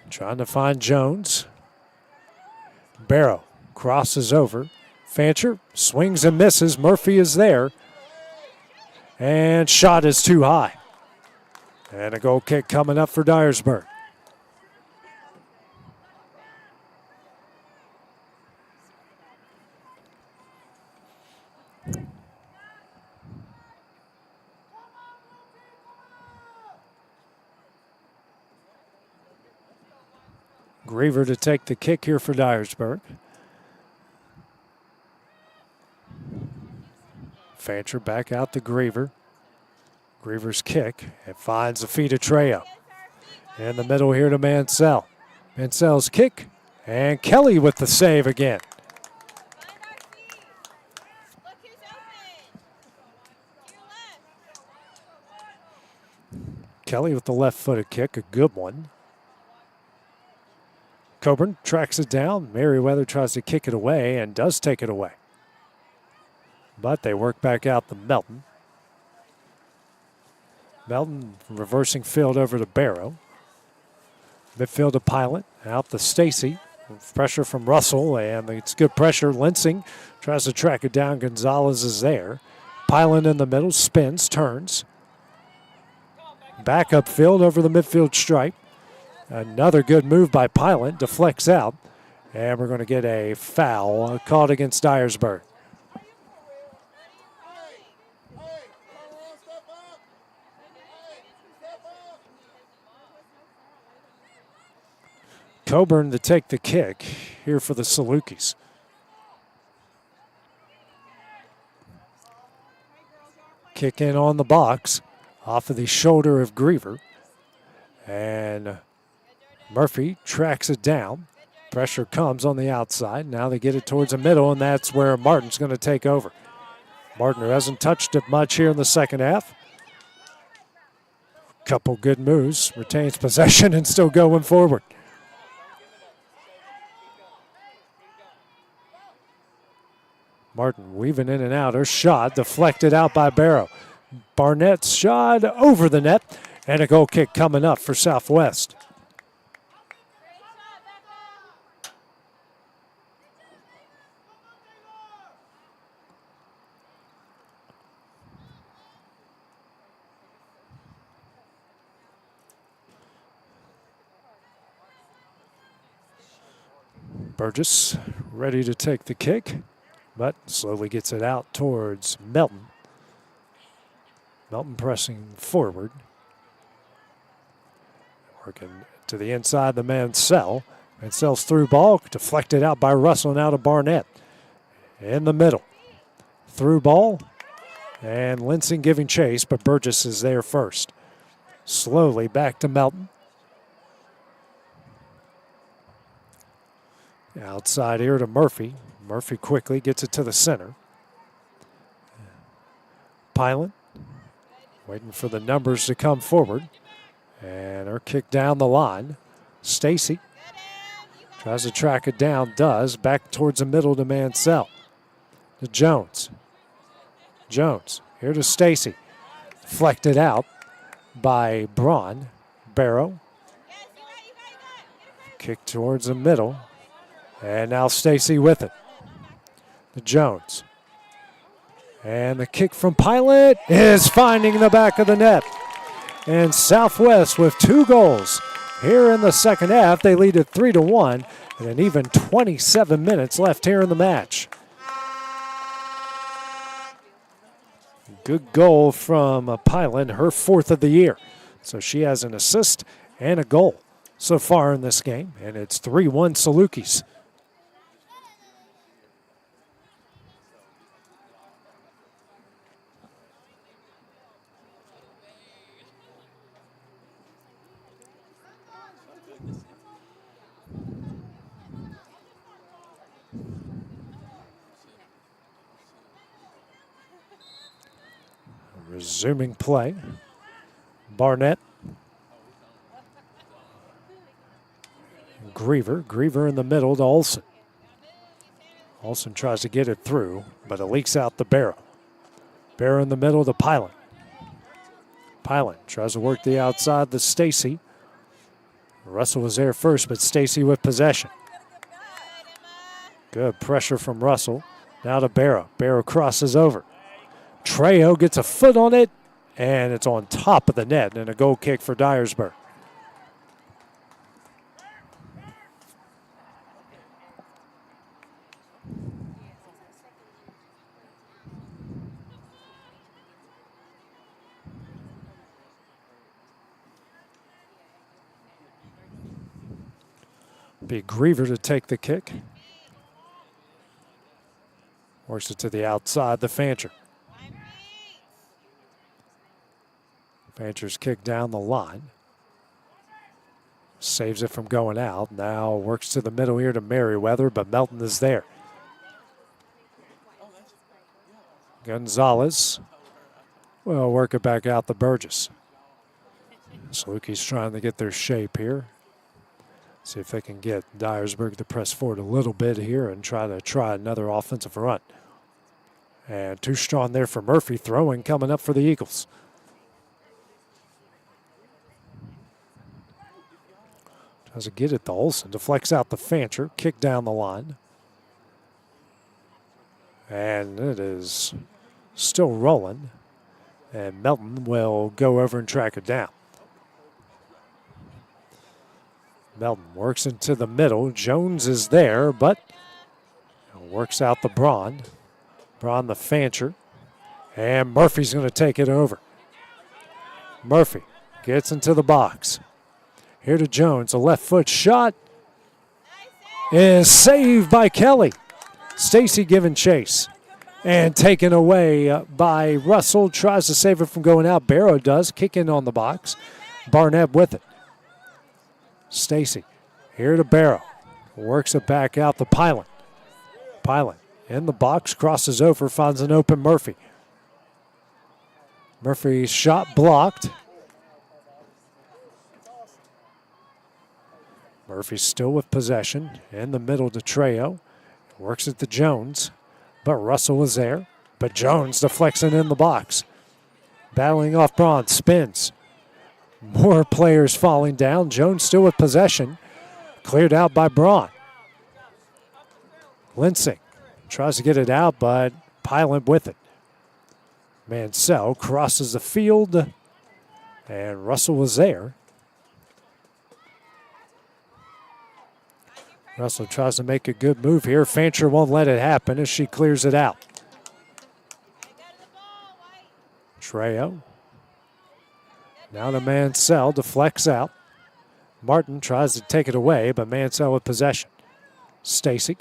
Trying to find Jones. Barrow crosses over. Fancher swings and misses. Murphy is there. And shot is too high. And a goal kick coming up for Dyersburg. Griever to take the kick here for Dyersburg. Fancher back out to Griever. Griever's kick, and finds the feet of Trejo. In the middle here to Mansell. Mansell's kick, and Kelly with the save again. Kelly with the left-footed kick, a good one. Coburn tracks it down. Merriweather tries to kick it away and does take it away. But they work back out to Melton. Melton reversing field over to Barrow. Midfield to Pilot, out to Stacy. Pressure from Russell, and it's good pressure. Linsing tries to track it down. Gonzalez is there. Pilot in the middle, spins, turns. Back upfield over the midfield stripe. Another good move by Pilot, deflects out. And we're going to get a foul called against Dyersburg. Coburn to take the kick here for the Salukis. Kick in on the box off of the shoulder of Griever. And Murphy tracks it down. Pressure comes on the outside. Now they get it towards the middle, and that's where Martin's going to take over. Martin, who hasn't touched it much here in the second half. Couple good moves, retains possession and still going forward. Martin weaving in and out. Her shot deflected out by Barrow. Barnett's shot over the net, and a goal kick coming up for Southwest. Burgess ready to take the kick, but slowly gets it out towards Melton. Melton pressing forward. Working to the inside, the Mansell. Mansell's through ball, deflected out by Russell, now to Barnett. In the middle. Through ball, and Linsing giving chase, but Burgess is there first. Slowly back to Melton. Outside here to Murphy. Murphy quickly gets it to the center. Pilot waiting for the numbers to come forward. And her kick down the line. Stacy tries to track it down, does. Back towards the middle to Mansell. To Jones. Jones here to Stacy. Deflected out by Braun. Barrow. Kick towards the middle. And now Stacy with it. To Jones. And the kick from Pilot is finding the back of the net. And Southwest with 2 goals here in the second half. They lead it 3-1, and an even 27 minutes left here in the match. Good goal from Pilot, her 4th of the year. So she has an assist and a goal so far in this game, and it's 3-1 Salukis. Resuming play. Barnett. Griever in the middle to Olsen. Olsen tries to get it through, but it leaks out to Barrow. Barrow in the middle to Pilot. Pilot tries to work the outside to Stacy. Russell was there first, but Stacy with possession. Good pressure from Russell. Now to Barrow. Barrow crosses over. Trejo gets a foot on it, and it's on top of the net, and a goal kick for Dyersburg. Be Griever to take the kick. Works it to the outside, the Fancher. Fancher's kick down the line. Saves it from going out. Now works to the middle here to Merriweather, but Melton is there. Gonzalez will work it back out to Burgess. Salukis trying to get their shape here. See if they can get Dyersburg to press forward a little bit here and try another offensive run. And too strong there for Murphy, throwing coming up for the Eagles. Tries to get it to Olsen, deflects out the Fancher, kick down the line. And it is still rolling. And Melton will go over and track it down. Melton works into the middle. Jones is there, but works out the Braun. Braun the Fancher. And Murphy's going to take it over. Murphy gets into the box. Here to Jones, a left foot shot is saved by Kelly. Stacy giving chase and taken away by Russell. Tries to save it from going out. Barrow does, kick in on the box. Barnett with it. Stacy here to Barrow. Works it back out to Pilot. Pilot in the box, crosses over, finds an open Murphy. Murphy's shot blocked. Murphy's still with possession. In the middle to Trejo. Works it to Jones. But Russell is there. But Jones deflects it in the box. Battling off Braun. Spins. More players falling down. Jones still with possession. Cleared out by Braun. Linsing tries to get it out, but Pilot with it. Mansell crosses the field. And Russell was there. Russell tries to make a good move here. Fancher won't let it happen as she clears it out. Trejo. Now to Mansell, deflects out. Martin tries to take it away, but Mansell with possession. Stacy.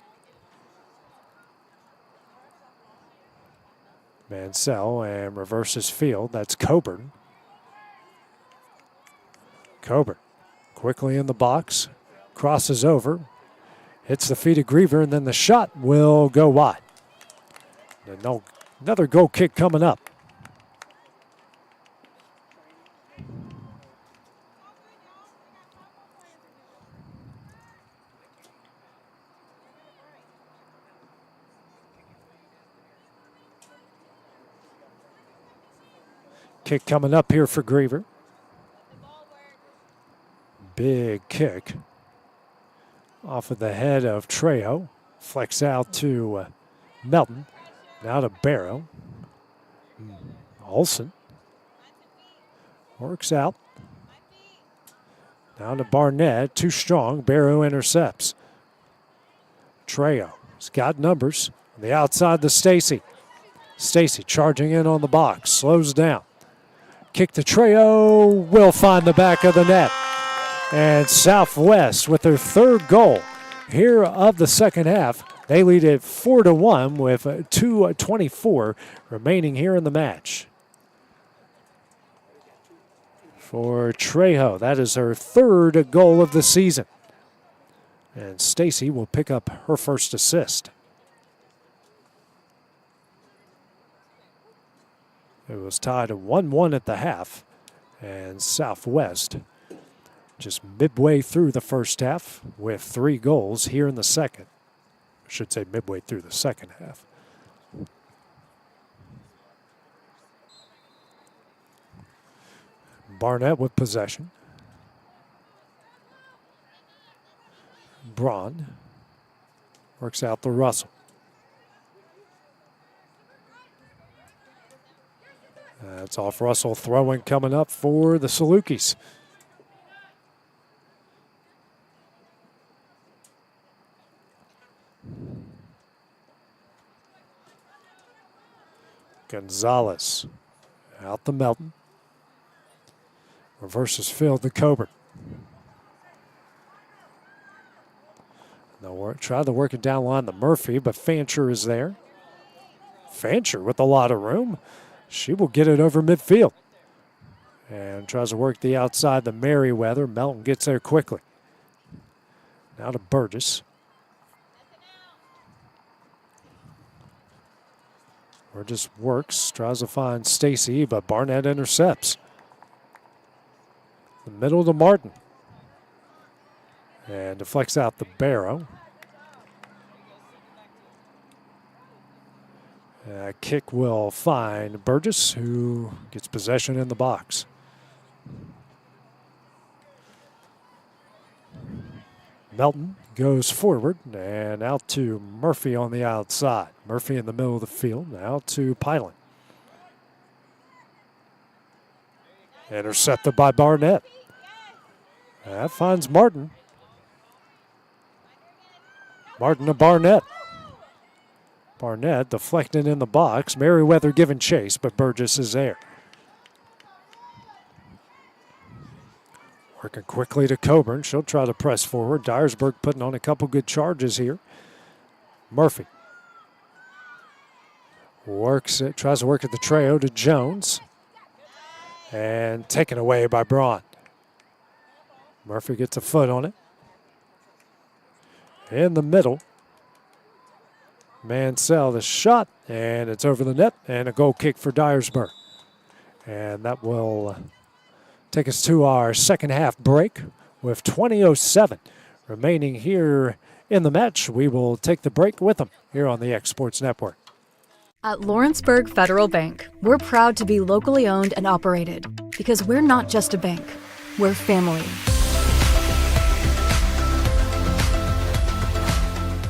Mansell and reverses field. That's Coburn. Coburn quickly in the box. Crosses over. Hits the feet of Griever, and then the shot will go wide. Another goal kick coming up. Kick coming up here for Griever. Big kick. Off of the head of Trejo. Flex out to Melton. Now to Barrow. Olsen. Works out. Down to Barnett. Too strong. Barrow intercepts. Trejo. He's got numbers. On the outside to Stacy. Stacy charging in on the box. Slows down. Kick to Trejo. Will find the back of the net. And Southwest with their third goal here of the second half. They lead it 4-1 with 2:24 remaining here in the match. For Trejo, that is her third goal of the season. And Stacy will pick up her first assist. It was tied at 1-1 at the half. And Southwest just midway through the first half with 3 goals here in the second. I should say midway through the second half. Barnett with possession. Braun works out to Russell. That's off Russell, throwing coming up for the Salukis. Gonzalez out to Melton. Reverses field to Coburn. They'll try to work it down line to Murphy, but Fancher is there. Fancher with a lot of room. She will get it over midfield. And tries to work the outside to Merriweather. Melton gets there quickly. Now to Burgess. Burgess works, tries to find Stacy, but Barnett intercepts. The middle to Martin. And deflects out the Barrow. Kick will find Burgess, who gets possession in the box. Melton goes forward and out to Murphy on the outside. Murphy in the middle of the field, out to Pilot. Intercepted by Barnett. That finds Martin. Martin to Barnett. Barnett deflecting in the box. Merriweather giving chase, but Burgess is there. Working quickly to Coburn. She'll try to press forward. Dyersburg putting on a couple good charges here. Murphy works it, tries to work at the Treo to Jones. And taken away by Braun. Murphy gets a foot on it. In the middle. Mansell the shot, and it's over the net, and a goal kick for Dyersburg. And that will take us to our second half break with 20:07 remaining here in the match. We will take the break with them here on the X Sports Network. At Lawrenceburg Federal Bank, we're proud to be locally owned and operated because we're not just a bank, we're family.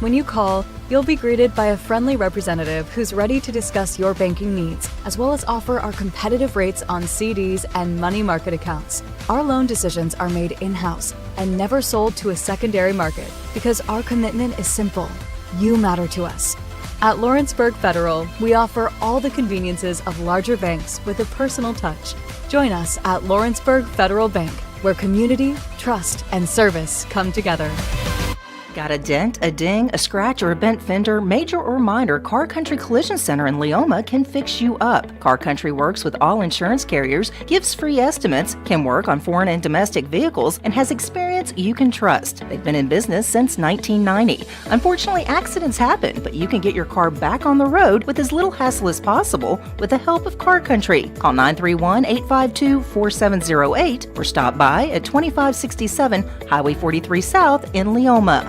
When you call, you'll be greeted by a friendly representative who's ready to discuss your banking needs, as well as offer our competitive rates on CDs and money market accounts. Our loan decisions are made in-house and never sold to a secondary market because our commitment is simple. You matter to us. At Lawrenceburg Federal, we offer all the conveniences of larger banks with a personal touch. Join us at Lawrenceburg Federal Bank, where community, trust, and service come together. Got a dent, a ding, a scratch, or a bent fender? Major or minor, Car Country Collision Center in Leoma can fix you up. Car Country works with all insurance carriers, gives free estimates, can work on foreign and domestic vehicles, and has experience you can trust. They've been in business since 1990. Unfortunately, accidents happen, but you can get your car back on the road with as little hassle as possible with the help of Car Country. Call 931-852-4708 or stop by at 2567 Highway 43 South in Leoma.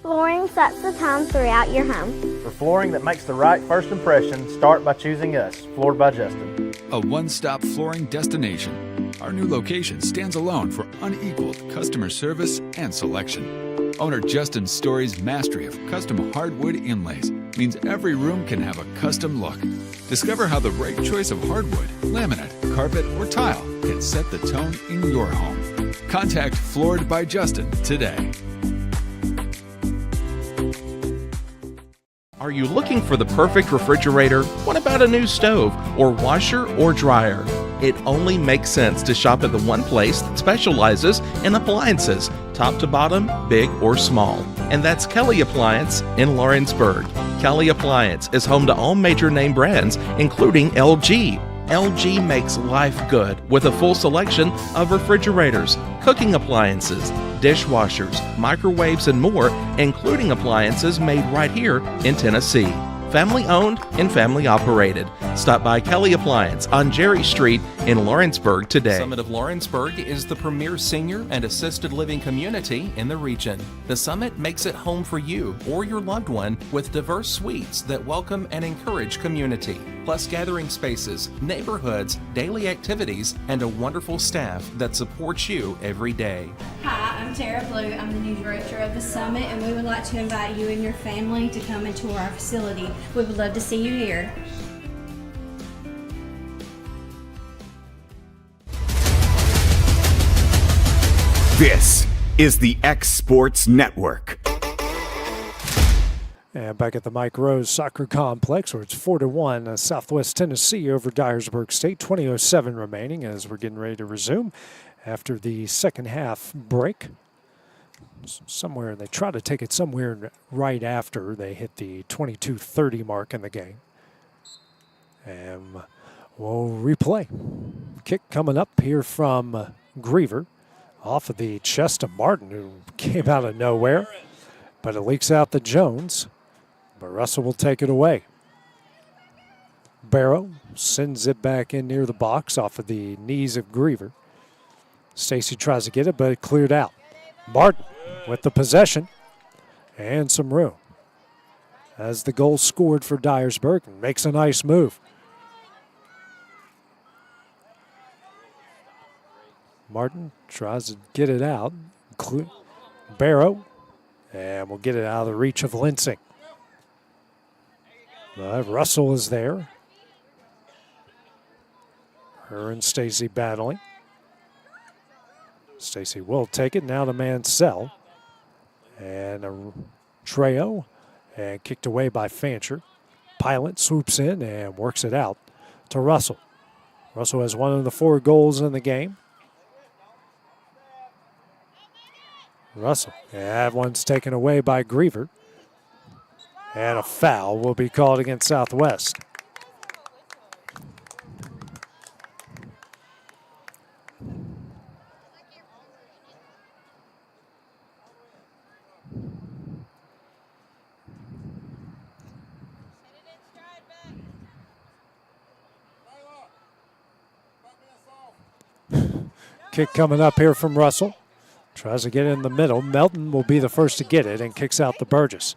Flooring sets the tone throughout your home. For flooring that makes the right first impression, start by choosing us, Floored by Justin. A one-stop flooring destination. Our new location stands alone for unequaled customer service and selection. Owner Justin Story's mastery of custom hardwood inlays means every room can have a custom look. Discover how the right choice of hardwood, laminate, carpet, or tile can set the tone in your home. Contact Floored by Justin today. Are you looking for the perfect refrigerator? What about a new stove or washer or dryer? It only makes sense to shop at the one place that specializes in appliances, top to bottom, big or small. And that's Kelly Appliance in Lawrenceburg. Kelly Appliance is home to all major name brands, including LG. LG makes life good with a full selection of refrigerators, cooking appliances, dishwashers, microwaves, and more, including appliances made right here in Tennessee. Family owned and family operated. Stop by Kelly Appliance on Jerry Street in Lawrenceburg today. Summit of Lawrenceburg is the premier senior and assisted living community in the region. The Summit makes it home for you or your loved one with diverse suites that welcome and encourage community, plus gathering spaces, neighborhoods, daily activities, and a wonderful staff that supports you every day. Hi, I'm Tara Blue. I'm the new director of the Summit, and we would like to invite you and your family to come and tour our facility. We would love to see you here. This is the X Sports Network. And back at the Mike Rose Soccer Complex, where it's 4-1 Southwest Tennessee over Dyersburg State. 20:07 remaining as we're getting ready to resume after the second half break. somewhere. They try to take it somewhere right after they hit the 22:30 mark in the game. And we'll replay. Kick coming up here from Griever off of the chest of Martin, who came out of nowhere. But it leaks out to Jones. But Russell will take it away. Barrow sends it back in near the box off of the knees of Griever. Stacy tries to get it, but it cleared out. Martin with the possession and some room. As the goal scored for Dyersburg and makes a nice move. Martin tries to get it out. Barrow, and we'll get it out of the reach of Linsing. Russell is there. Her and Stacy battling. Stacy will take it now to Mansell. And a Trejo, and kicked away by Fancher. Pilot swoops in and works it out to Russell. Russell has one of the 4 goals in the game. Russell, and that one's taken away by Griever. And a foul will be called against Southwest. Kick coming up here from Russell. Tries to get it in the middle. Melton will be the first to get it and kicks out to Burgess.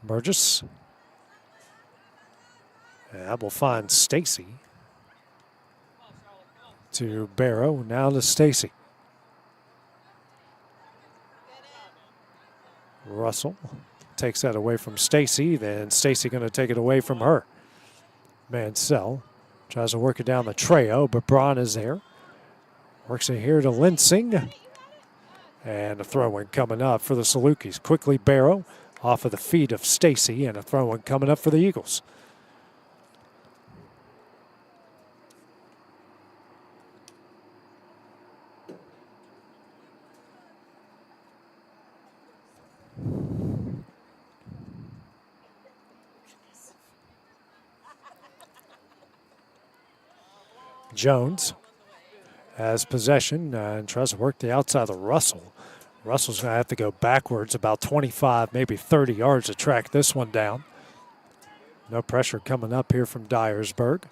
Burgess. And that will find Stacy. To Barrow, now to Stacy. Russell takes that away from Stacy, then Stacy going to take it away from her. Mansell tries to work it down the Trejo, but Braun is there. Works it here to Linsing. And a throw-in coming up for the Salukis. Quickly Barrow off of the feet of Stacy, and a throw-in coming up for the Eagles. Jones has possession and tries to work the outside of Russell. Russell's going to have to go backwards about 25, maybe 30 yards to track this one down. No pressure coming up here from Dyersburg.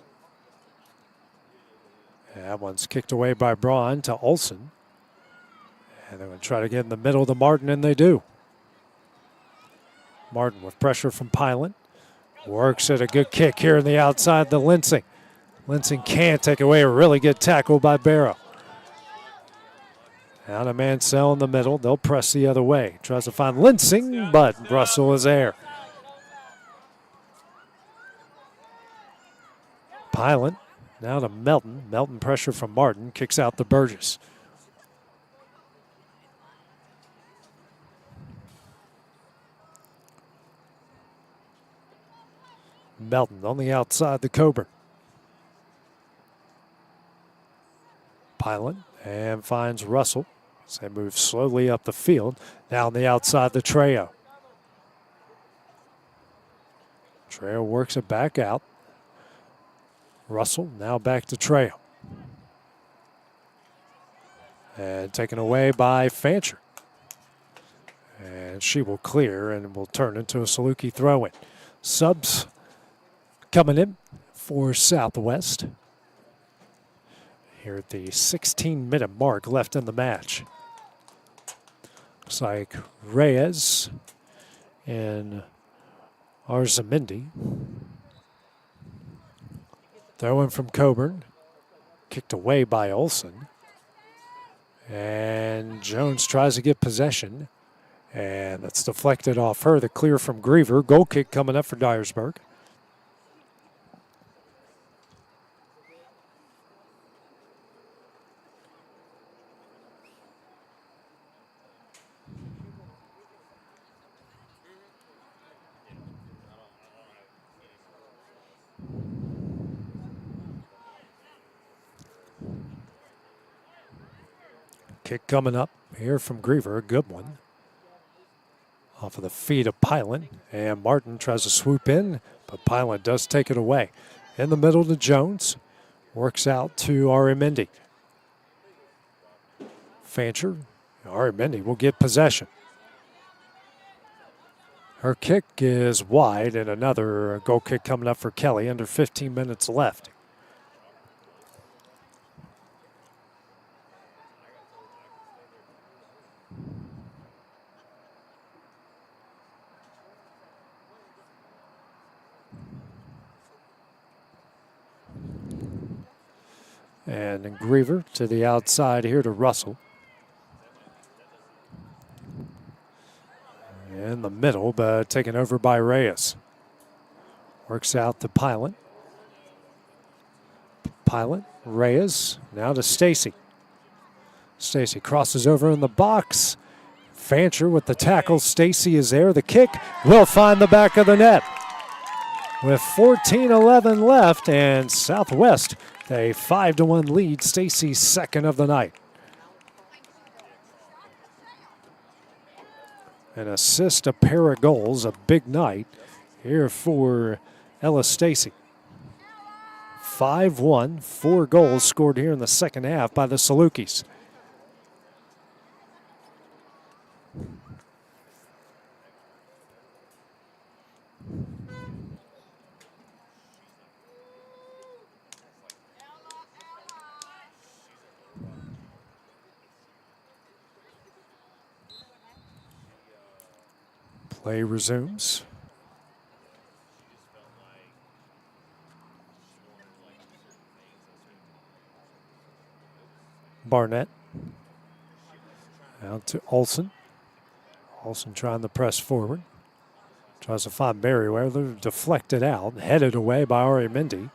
And that one's kicked away by Braun to Olsen. And they're going to try to get in the middle to Martin, and they do. Martin with pressure from Pilot. Works at a good kick here on the outside to Linsing. Linsing can't take away a really good tackle by Barrow. Out of Mansell in the middle. They'll press the other way. Tries to find Linsing, but Russell is there. Pilot now to Melton. Melton pressure from Martin. Kicks out to Burgess. Melton on the outside to Coburn. Pilot and finds Russell. So they move slowly up the field. Now on the outside, the Trejo. Trejo works it back out. Russell now back to Trejo. And taken away by Fancher. And she will clear and will turn into a Saluki throw-in. Subs coming in for Southwest. Here at the 16-minute mark left in the match. Looks like Reyes and Arzamendi. Throw in from Coburn. Kicked away by Olsen. And Jones tries to get possession. And that's deflected off her. The clear from Griever. Goal kick coming up for Dyersburg. Kick coming up here from Griever, a good one. Off of the feet of Pilot, and Martin tries to swoop in, but Pilot does take it away. In the middle to Jones, works out to Arimendi. Fancher, Arimendi will get possession. Her kick is wide, and another goal kick coming up for Kelly under 15 minutes left. And then Griever to the outside here to Russell. In the middle, but taken over by Reyes. Works out the Pilot. Pilot, Reyes, now to Stacy. Stacy crosses over in the box. Fancher with the tackle. Stacy is there. The kick will find the back of the net. With 14:11 left, and Southwest a 5-1 lead. Stacy's second of the night. An assist, a pair of goals, a big night here for Ella Stacy. 5-1, 4 goals scored here in the second half by the Salukis. Play resumes. Barnett. Out to Olsen. Olsen trying to press forward. Tries to find Merriweather. Deflected out. Headed away by Arimendi.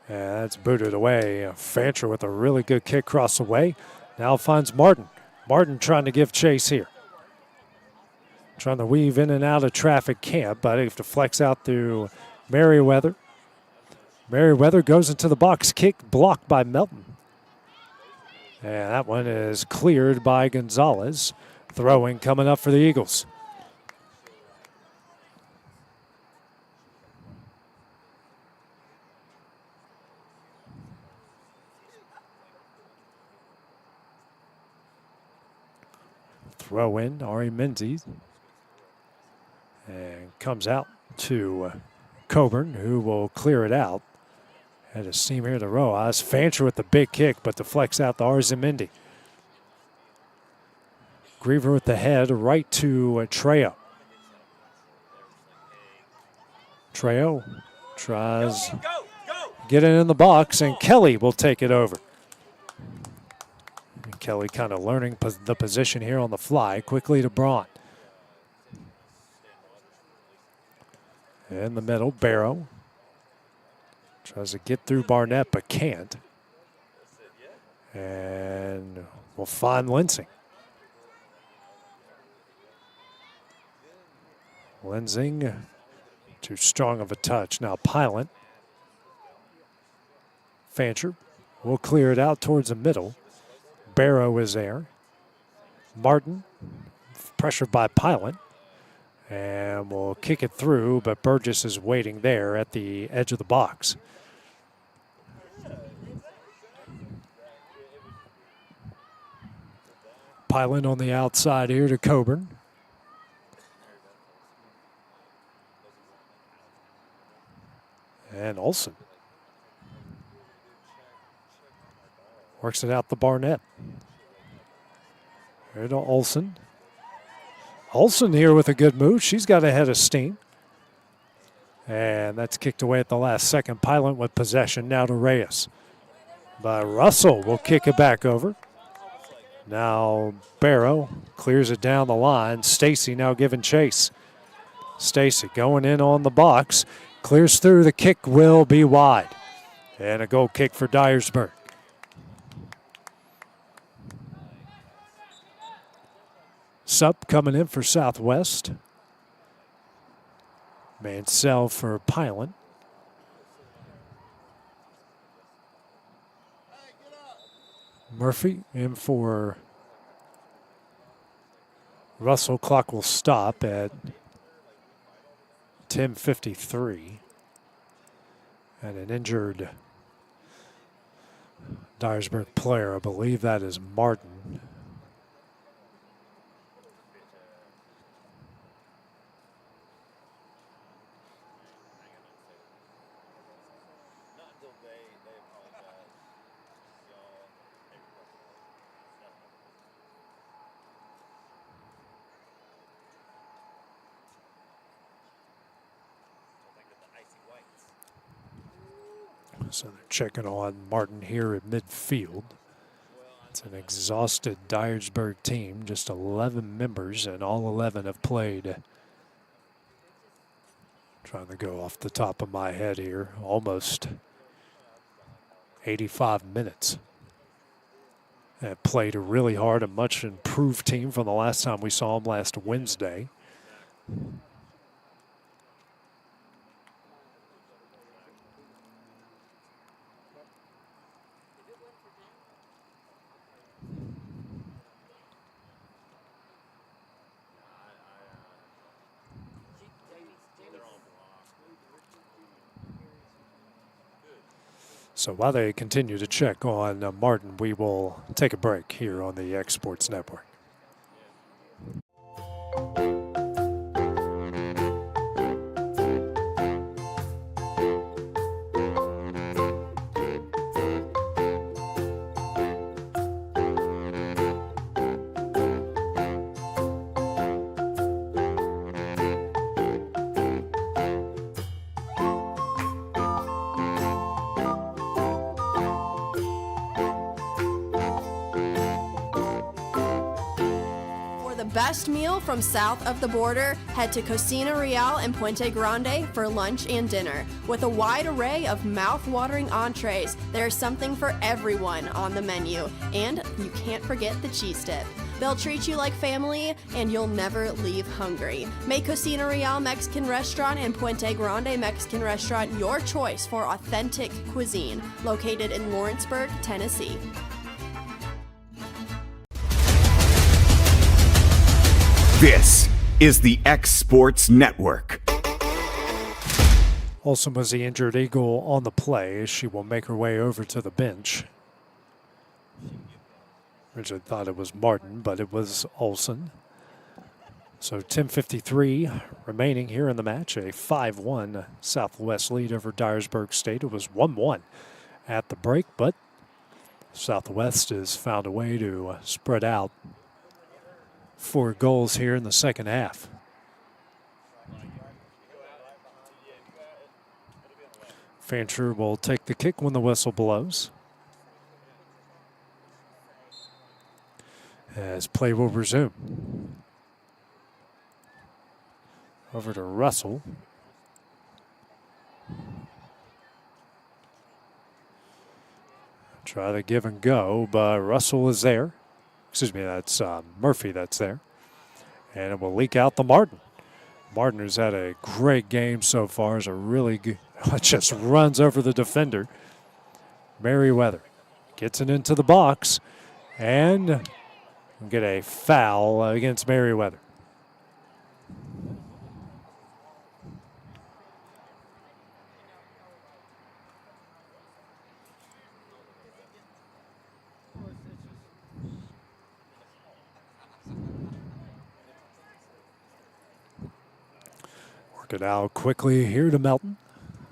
And that's booted away. Fancher with a really good kick across the way. Now finds Martin. Martin trying to give chase here. Trying to weave in and out of traffic, can't, but it deflects out to Merriweather. Merriweather goes into the box, kick blocked by Melton. And that one is cleared by Gonzalez. Throwing coming up for the Eagles. Throw in, Arimendi. And comes out to Coburn, who will clear it out. Had a seam here to Rojas. Fancher with the big kick, but deflects out to Arimendi. Griever with the head, right to Trejo. Trejo tries get it in the box, and Kelly will take it over. And Kelly kind of learning the position here on the fly. Quickly to Braun. In the middle, Barrow. Tries to get through Barnett, but can't. And we'll find Lensing. Lensing, too strong of a touch. Now Pilot. Fancher will clear it out towards the middle. Barrow is there. Martin, pressured by Pilot. And we'll kick it through, but Burgess is waiting there at the edge of the box. Pilot on the outside here to Coburn. And Olsen. Works it out the Barnett. Here to Olsen. Olsen here with a good move. She's got a head of steam. And that's kicked away at the last second. Pilot with possession now to Reyes. But Russell will kick it back over. Now Barrow clears it down the line. Stacy now giving chase. Stacy going in on the box. Clears through. The kick will be wide. And a goal kick for Dyersburg. Sup coming in for Southwest. Mansell for Pilot. Murphy in for Russell. Clock will stop at 10:53. And an injured Dyersburg player, I believe that is Martin. So they're checking on Martin here at midfield. It's an exhausted Dyersburg team, just 11 members, and all 11 have played. Trying to go off the top of my head here, almost 85 minutes. And played a really hard and much improved team from the last time we saw them last Wednesday. So while they continue to check on Martin, we will take a break here on the X Sports Network. Best meal from south of the border, head to Cocina Real and Puente Grande for lunch and dinner. With a wide array of mouth-watering entrees, there's something for everyone on the menu. And you can't forget the cheese dip. They'll treat you like family, and you'll never leave hungry. Make Cocina Real Mexican Restaurant and Puente Grande Mexican Restaurant your choice for authentic cuisine, located in Lawrenceburg, Tennessee. This is the X Sports Network. Olsen was the injured Eagle on the play. She will make her way over to the bench. Originally thought it was Martin, but it was Olsen. So 10:53 remaining here in the match. A 5-1 Southwest lead over Dyersburg State. It was 1-1 at the break, but Southwest has found a way to spread out 4 goals here in the second half. Fancher will take the kick when the whistle blows. As play will resume. Over to Russell. Try to give and go, but Russell is there. Excuse me, that's Murphy that's there. And it will leak out to Martin. Martin, who's had a great game so far, is a really good, just runs over the defender. Merriweather gets it into the box and get a foul against Merriweather. Work it out quickly here to Melton.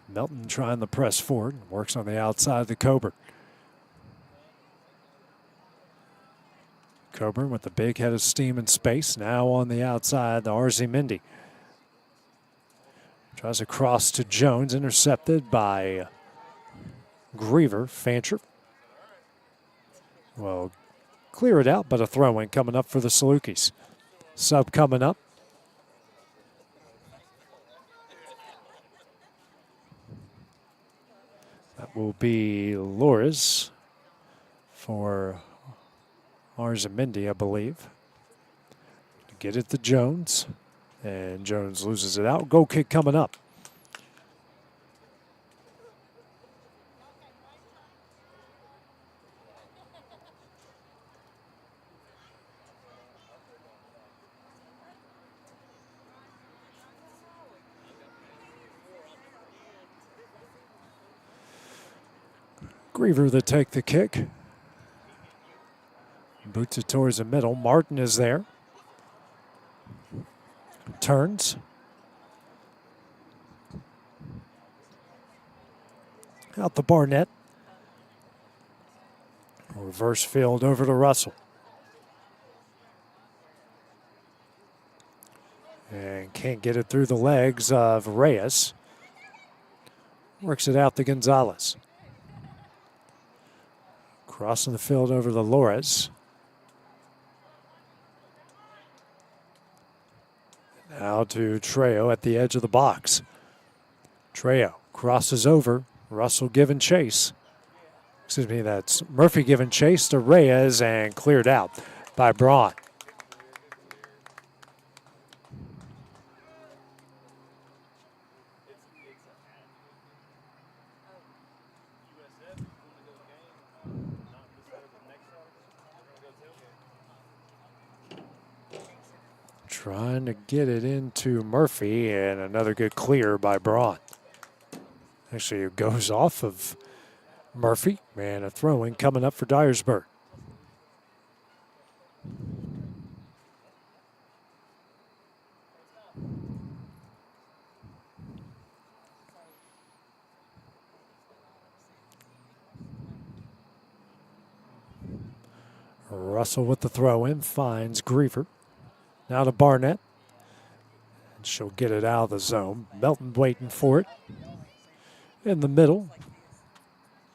Melton trying to press forward. Works on the outside of the Coburn. Coburn with the big head of steam and space. Now on the outside, the Arzimendi. Tries to cross to Jones. Intercepted by Griever. Fancher. Well, clear it out, but a throw-in coming up for the Salukis. Sub coming up. That will be Loris for Arzimendi, I believe. Get it to Jones. And Jones loses it out. Goal kick coming up. Griever to take the kick. Boots it towards the middle. Martin is there. Turns. Out the Barnett. Reverse field over to Russell. And can't get it through the legs of Reyes. Works it out to Gonzalez. Crossing the field over to Lores. Now to Trejo at the edge of the box. Trejo crosses over. Russell giving chase. Excuse me, that's Murphy giving chase to Reyes and cleared out by Braun. Trying to get it into Murphy, and another good clear by Braun. Actually, it goes off of Murphy, and a throw-in coming up for Dyersburg. Russell with the throw-in, finds Griever. Now to Barnett. And she'll get it out of the zone. Melton waiting for it. In the middle.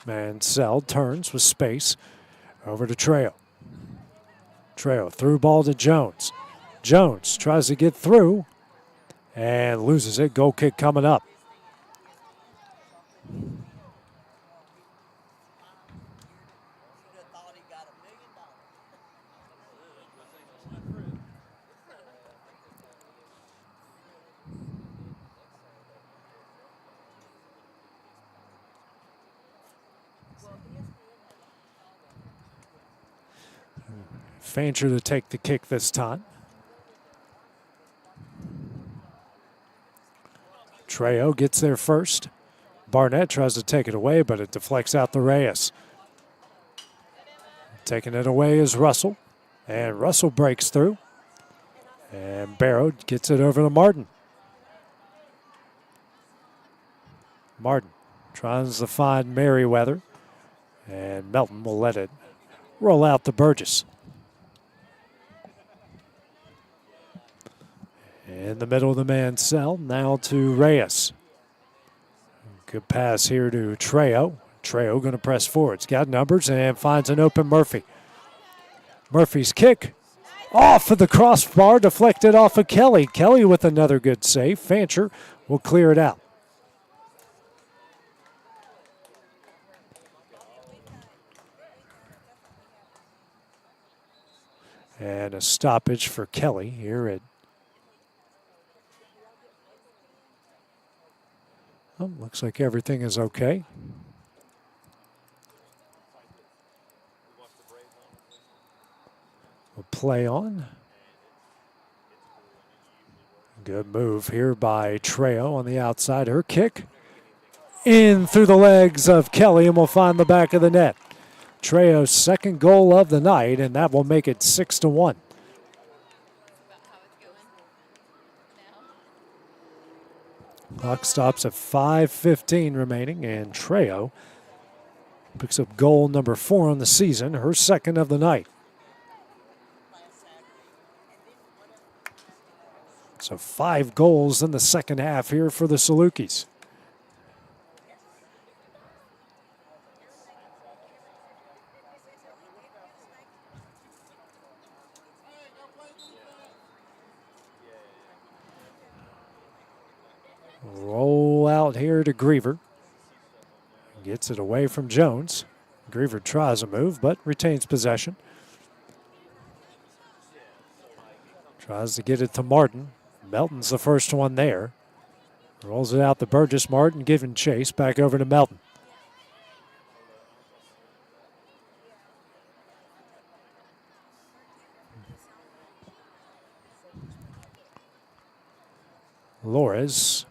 Mansell turns with space. Over to Trejo. Trejo through ball to Jones. Jones tries to get through and loses it. Goal kick coming up. Fancher to take the kick this time. Trejo gets there first. Barnett tries to take it away, but it deflects out the Reyes. Taking it away is Russell. And Russell breaks through. And Barrow gets it over to Martin. Martin tries to find Merriweather. And Melton will let it roll out to Burgess. In the middle of the Mansell, now to Reyes. Good pass here to Trejo. Trejo going to press forward. He's got numbers and finds an open Murphy. Murphy's kick off of the crossbar, deflected off of Kelly. Kelly with another good save. Fancher will clear it out. And a stoppage for Kelly here at looks like everything is okay. We'll play on. Good move here by Trejo on the outside. Her kick in through the legs of Kelly and will find the back of the net. Trejo's second goal of the night, and that will make it 6-1. Clock stops at 5:15 remaining, and Trejo picks up goal number 4 on the season, her second of the night. So 5 goals in the second half here for the Salukis. Roll out here to Griever. Gets it away from Jones. Griever tries a move, but retains possession. Tries to get it to Martin. Melton's the first one there. Rolls it out to Burgess. Martin giving chase. Back over to Melton. Lores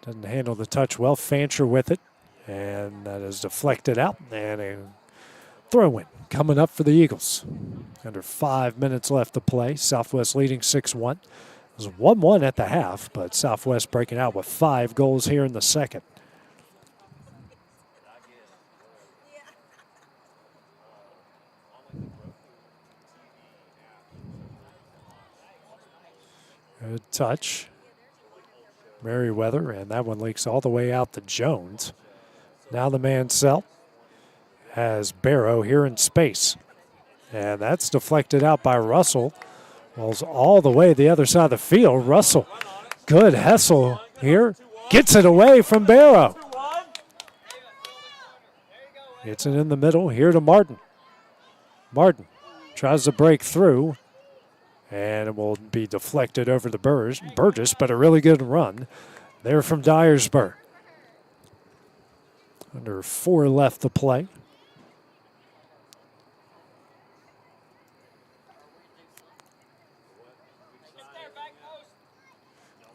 doesn't handle the touch well. Fancher with it. And that is deflected out, and a throw-in coming up for the Eagles. Under 5 minutes left to play. Southwest leading 6-1. It was 1-1 at the half, but Southwest breaking out with 5 goals here in the second. Good touch. Merriweather, and that one leaks all the way out to Jones. Now the man cell has Barrow here in space. And that's deflected out by Russell. Rolls all the way the other side of the field. Russell, good hustle here. Gets it away from Barrow. Gets it in the middle here to Martin. Martin tries to break through. And it will be deflected over to Burgess, but a really good run there from Dyersburg. Under 4 left to play.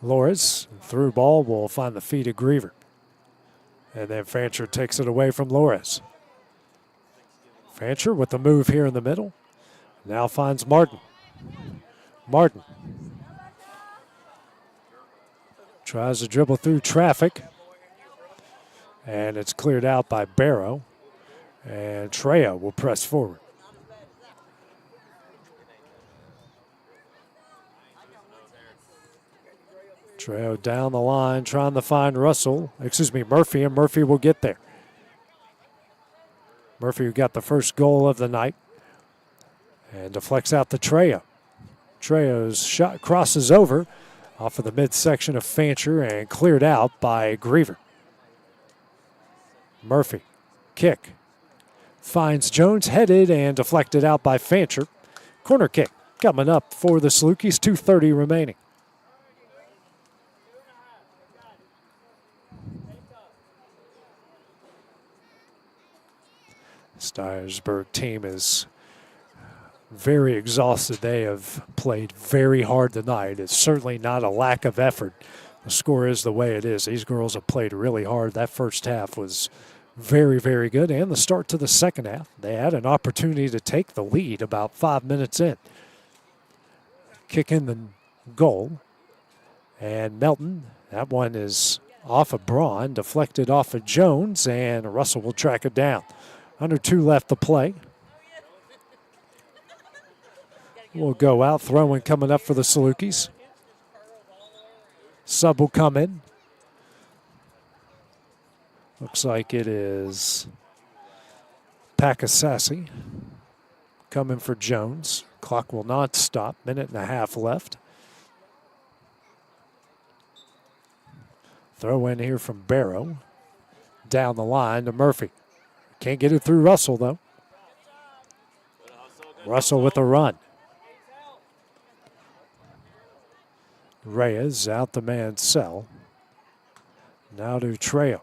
Loris, through ball, will find the feet of Griever. And then Fancher takes it away from Loris. Fancher with the move here in the middle. Now finds Martin. Martin tries to dribble through traffic. And it's cleared out by Barrow. And Trejo will press forward. Trejo down the line trying to find Murphy, and Murphy will get there. Murphy who got the first goal of the night. And deflects out to Trejo. Trejo's shot crosses over off of the midsection of Fancher and cleared out by Griever. Murphy, kick. Finds Jones, headed and deflected out by Fancher. Corner kick coming up for the Salukis, 2:30 remaining. Dyersburg team is very exhausted. They have played very hard tonight. It's certainly not a lack of effort. The score is the way it is. These girls have played really hard. That first half was very, very good. And the start to the second half, they had an opportunity to take the lead about 5 minutes in. Kick in the goal. And Melton, that one is off of Braun, deflected off of Jones, and Russell will track it down. Under 2 left to play. Will go out, throwing coming up for the Salukis. Sub will come in. Looks like it is Pakasasi coming for Jones. Clock will not stop. 1.5 left. Throw in here from Barrow. Down the line to Murphy. Can't get it through Russell, though. Russell with a run. Reyes out the man cell. Now to Trejo.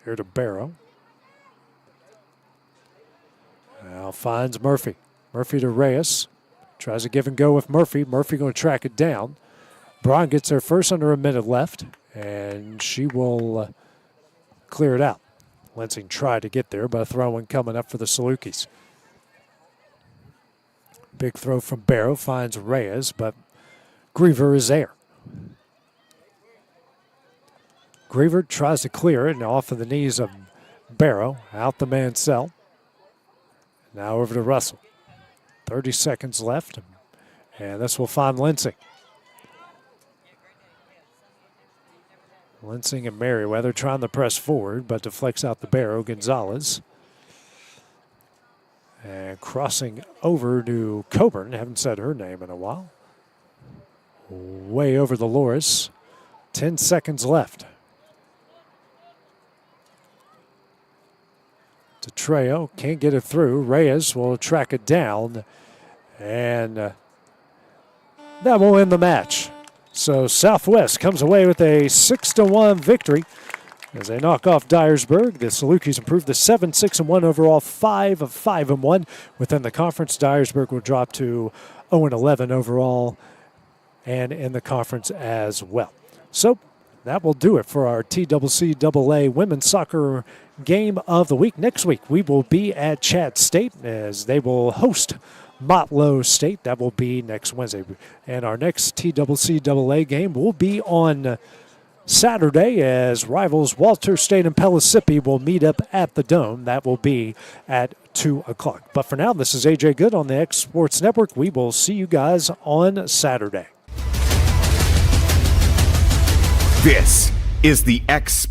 Here to Barrow. Now finds Murphy. Murphy to Reyes. Tries to give and go with Murphy. Murphy going to track it down. Braun gets there first under 1 minute left. And she will clear it out. Lansing tried to get there, but a throw-in coming up for the Salukis. Big throw from Barrow finds Reyes, but Griever is there. Griever tries to clear it and off of the knees of Barrow. Out the man cell. Now over to Russell. 30 seconds left. And this will find Lansing. Lansing and Merriweather trying to press forward, but deflects out the Barrow. Gonzalez. And crossing over to Coburn. Haven't said her name in a while. Way over the Loris. 10 seconds left. To Trejo. Can't get it through. Reyes will track it down. And that will end the match. So Southwest comes away with a 6-1 victory as they knock off Dyersburg. The Salukis improved to 7-6-1 overall, 5 of 5-1 within the conference. Dyersburg will drop to 0-11 overall and in the conference as well. So that will do it for our TCCAA Women's Soccer Game of the Week. Next week, we will be at Chat State as they will host Motlow State. That will be next Wednesday. And our next TCCAA game will be on Saturday as rivals Walter State and Pellissippi will meet up at the Dome. That will be at 2 o'clock. But for now, this is AJ Good on the X Sports Network. We will see you guys on Saturday. This is the X Sports